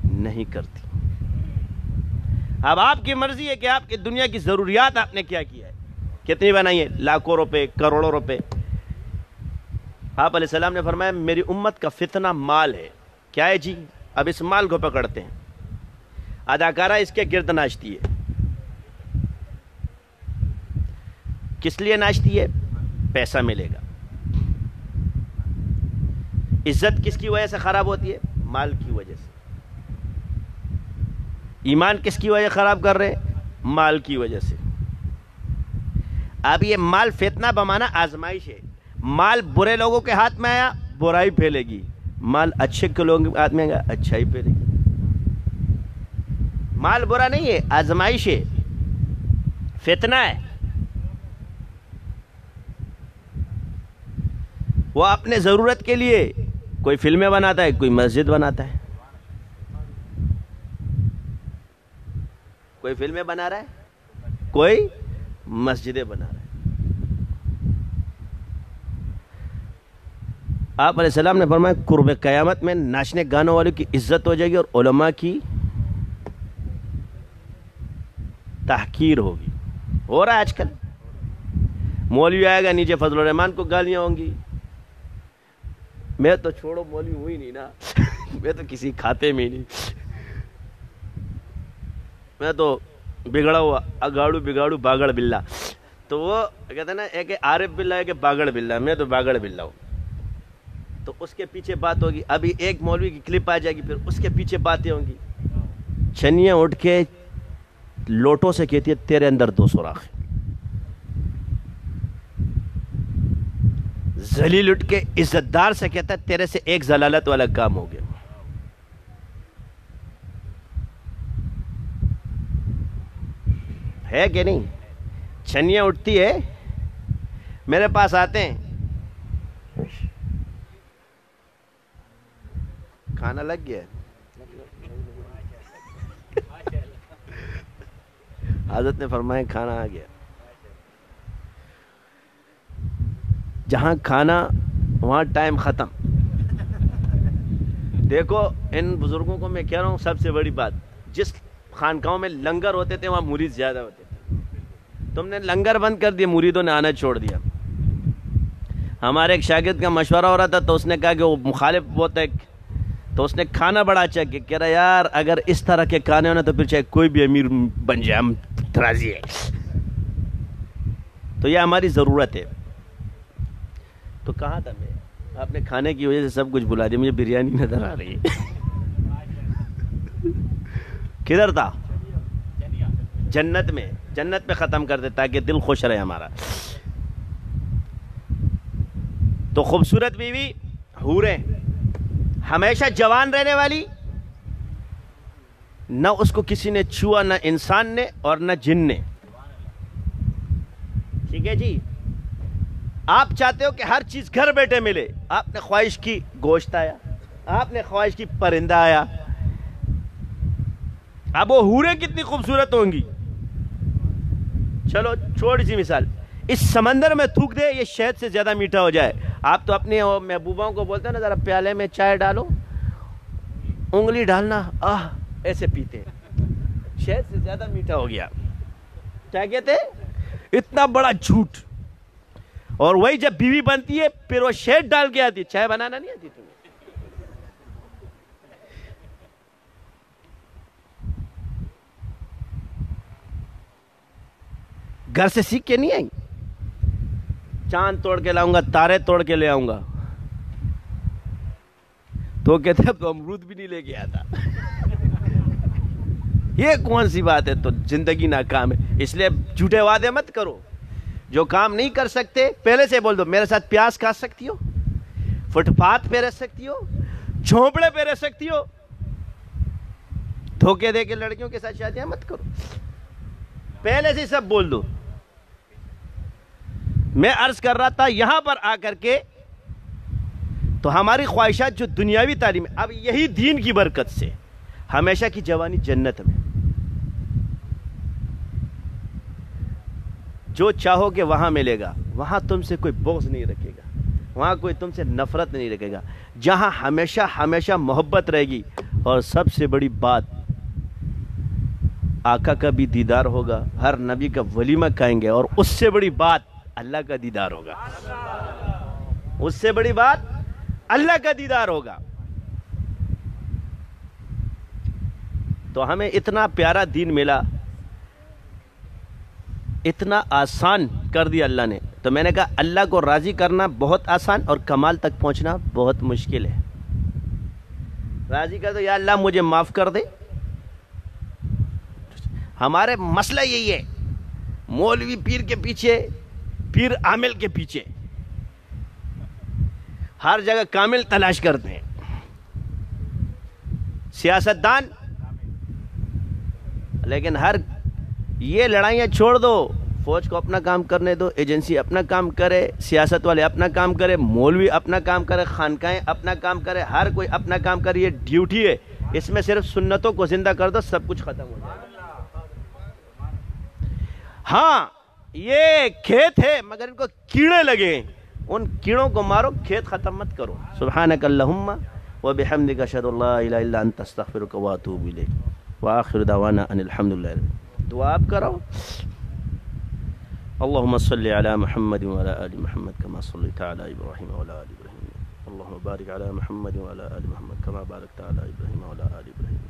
نہیں کرتی۔ اب آپ کی مرضی ہے کہ آپ کی دنیا کی ضروریات آپ نے کیا کیا ہے، کتنی بنائی ہے، لاکھوں روپے، کروڑوں روپے۔ آپ علیہ السلام نے فرمایا میری امت کا فتنہ مال ہے۔ کیا ہے جی؟ اب اس مال کو پکڑتے ہیں، اداکارہ اس کے گرد ناچتی ہے۔ کس لیے ناچتی ہے؟ پیسہ ملے گا۔ عزت کس کی وجہ سے خراب ہوتی ہے؟ مال کی وجہ سے۔ ایمان کس کی وجہ خراب کر رہے ہیں؟ مال کی وجہ سے۔ اب یہ مال فتنہ بمانا آزمائش ہے۔ مال برے لوگوں کے ہاتھ میں آیا، برائی پھیلے گی، مال اچھے کے لوگ آدمی گا اچھائی پھیلے گی. مال برا نہیں ہے، آزمائش ہے، فتنہ ہے. وہ اپنے ضرورت کے لیے کوئی فلمیں بناتا ہے، کوئی مسجد بناتا ہے. کوئی فلمیں بنا رہا ہے، کوئی مسجدیں بنا رہا ہے. آپ علیہ السلام نے فرمایا قرب قیامت میں ناچنے گانوں والوں کی عزت ہو جائے گی اور علماء کی تحقیر ہوگی. ہو رہا ہے آج کل. مولوی آئے گا نیچے فضل الرحمان کو گالیاں ہوں گی. میں تو چھوڑو مولوی ہوئی نہیں نا، میں تو کسی کھاتے میں نہیں، میں تو بگڑا ہوا اگاڑو بگاڑو باگڑ بلا. تو وہ کہتے ہیں نا ایک عارف بلا ہے کہ باگڑ بلا، میں تو باگڑ بلا ہوں. تو اس کے پیچھے بات ہوگی. ابھی ایک مولوی کی کلپ آ جائے گی، پھر اس کے پیچھے باتیں ہوں گی. چھنیاں اٹھ کے لوٹوں سے کہتی ہے تیرے اندر 2 سوراخ. ذلیل اٹھ کے عزت دار سے کہتا ہے تیرے سے ایک ضلالت والا کام ہو گیا. ہے کہ نہیں؟ چھنیاں اٹھتی ہے، میرے پاس آتے ہیں، کھانا لگ گیا. حضرت نے فرمایا کھانا آ گیا. جہاں کھانا وہاں ٹائم ختم. دیکھو ان بزرگوں کو میں کہہ رہا ہوں، سب سے بڑی بات، جس خانقاہوں میں لنگر ہوتے تھے وہاں مرید زیادہ ہوتے تھے. تم نے لنگر بند کر دیا، مریدوں نے آنا چھوڑ دیا. ہمارے ایک شاگرد کا مشورہ ہو رہا تھا تو اس نے کہا کہ وہ مخالف بہت ہے، تو اس نے کھانا بڑا اچھا کیا. کہہ رہا یار اگر اس طرح کے کھانے ہونا تو پھر چاہے کوئی بھی امیر بن جائے ہم راضی ہے. تو یہ ہماری ضرورت ہے. تو کہاں تھا میں؟ آپ نے کھانے کی وجہ سے سب کچھ بلا دیا. مجھے بریانی نظر آ رہی ہے. کدھر تھا؟ جنت میں. جنت پہ ختم کر دے تاکہ دل خوش رہے ہمارا. تو خوبصورت بیوی، حوریں، ہمیشہ جوان رہنے والی، نہ اس کو کسی نے چھوا، نہ انسان نے اور نہ جن نے. ٹھیک ہے جی. آپ چاہتے ہو کہ ہر چیز گھر بیٹھے ملے. آپ نے خواہش کی گوشت آیا، آپ نے خواہش کی پرندہ آیا. اب وہ حوریں کتنی خوبصورت ہوں گی. چلو چھوٹی سی مثال، اس سمندر میں تھوک دے یہ شہد سے زیادہ میٹھا ہو جائے. آپ تو اپنے محبوباؤں کو بولتے ہیں نا ذرا پیالے میں چائے ڈالو، انگلی ڈالنا، ایسے پیتے ہیں. شہد سے زیادہ میٹھا ہو گیا. کیا کہتے ہیں؟ اتنا بڑا جھوٹ. اور وہی جب بیوی بنتی ہے پھر وہ شہد ڈال کے آتی. چائے بنانا نہیں آتی تمہیں؟ گھر سے سیکھ کے نہیں آئی. چاند توڑ کے لاؤں گا، تارے توڑ کے لے آؤں گا. تو کہتے ہیں تو امرود بھی نہیں لے کے آتا. یہ کون سی بات ہے؟ تو زندگی ناکام ہے. اس لیے جھوٹے وعدے مت کرو. جو کام نہیں کر سکتے پہلے سے بول دو. میرے ساتھ پیاز کھا سکتی ہو، فٹ پاتھ پہ رہ سکتی ہو، جھونپڑے پہ رہ سکتی ہو. دھوکے دے کے لڑکیوں کے ساتھ شادیاں مت کرو. پہلے سے سب بول دو. میں عرض کر رہا تھا یہاں پر آ کر کے تو ہماری خواہشات جو دنیاوی تعلیم ہے، اب یہی دین کی برکت سے ہمیشہ کی جوانی جنت میں. جو چاہو کہ وہاں ملے گا. وہاں تم سے کوئی بغض نہیں رکھے گا، وہاں کوئی تم سے نفرت نہیں رکھے گا. جہاں ہمیشہ ہمیشہ محبت رہے گی. اور سب سے بڑی بات، آقا کا بھی دیدار ہوگا، ہر نبی کا ولیمہ کھائیں گے. اور اس سے بڑی بات اللہ کا دیدار ہوگا. اس سے بڑی بات اللہ کا دیدار ہوگا. تو ہمیں اتنا پیارا دین ملا، اتنا آسان کر دیا اللہ نے. تو میں نے کہا اللہ کو راضی کرنا بہت آسان اور کمال تک پہنچنا بہت مشکل ہے. راضی کر دو، یا اللہ مجھے معاف کر دے. ہمارے مسئلہ یہی ہے، مولوی پیر کے پیچھے، پیر عامل کے پیچھے. ہر جگہ کامل تلاش کرتے ہیں. سیاستدان لیکن یہ لڑائیاں چھوڑ دو، فوج کو اپنا کام کرنے دو، ایجنسی اپنا کام کرے، سیاست والے اپنا کام کرے، مولوی اپنا کام کرے، خانقاہیں اپنا کام کرے، ہر کوئی اپنا کام کرے. یہ ڈیوٹی ہے. اس میں صرف سنتوں کو زندہ کر دو، سب کچھ ختم ہو جائے گا. ہاں یہ کھیت ہے مگر ان کو کیڑے لگے، ان کیڑوں کو مارو، کھیت ختم مت کرو. سبحانک اللہم وبحمدک اشہد ان لا الہ الا انت استغفرک واتوب الیک وآخر دعوانا ان الحمدللہ. دعا آپ کرو. اللهم صل على محمد وعلى آل محمد كما صليت على إبراهيم وعلى آل إبراهيم. اللهم بارك على محمد وعلى آل محمد كما باركت على إبراهيم وعلى آل إبراهيم.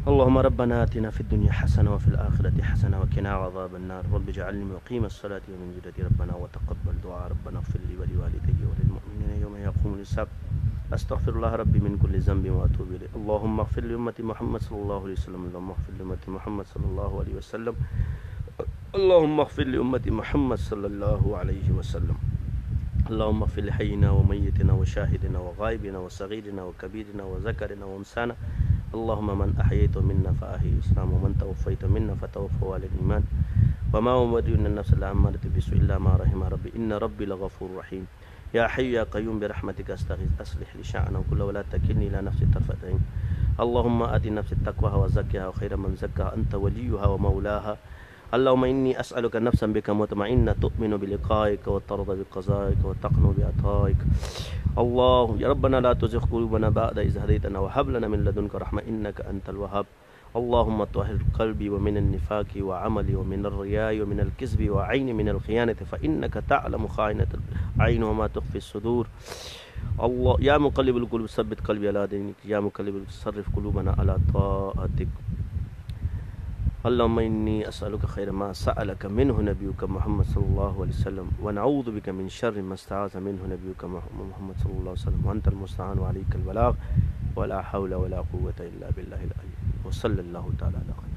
اللهم ربنا آتنا في الدنيا حسنة وفي الآخرة حسنة وقنا عذاب النار. رب اجعلني مقيم الصلاة ومن ذريتي ربنا وتقبل دعاء. ربنا اغفر لي ولوالدي وللمؤمنين يوم يقوم الحساب. استغفر الله ربي من كل ذنب واتوب اليه. اللهم اغفر لأمة محمد صلى الله عليه وسلم. اللهم اغفر لأمة محمد صلى الله عليه وسلم. اللهم اغفر لأمة محمد صلى الله عليه وسلم. اللهم اغفر لحينا وميتنا وشاهدنا وغائبنا وصغيرنا وكبيرنا وذكرنا وانسانا. اللهم من أحييت منا فأحيي الإسلام ومن توفيت منا فتوفوا على الإيمان وما أمرنا النفس الأمارة بالسوء إلا ما رحم ربي إن ربي لغفور رحيم. يا حي يا قيوم برحمتك أستغيث أصلح لي شأنه كله ولا تكلني إلى نفسي طرفة عين. اللهم آت نفسي تقواها وزكها وخير من زكاها أنت وليها ومولاها. اللهم إني أسألك نفسا بك مطمئنة تؤمن بلقائك وترضى بقضائك وتقنو بعطائك. الله يا ربنا لا تزغ قلوبنا بعد إذ هديتنا وهب لنا من لدنك رحمة إنك أنت الوهاب. اللهم طهر قلبي ومن النفاق وعملي ومن الرياء ومن الكذب وعيني من الخيانة فإنك تعلم خائنة الأعين وما تخفي الصدور. الله يا مقلب القلوب ثبت قلبي على دينك. يا مقلب صرف قلوبنا على طاعتك. اللهم إني أسألك خير ما سألك منه نبيك محمد صلى الله عليه وسلم ونعوذ بك من شر ما استعاذ منه نبيك محمد صلى الله عليه وسلم وأنت المستعان وعليك البلاغ ولا حول ولا قوة إلا بالله العلي وصلى الله تعالى على خير.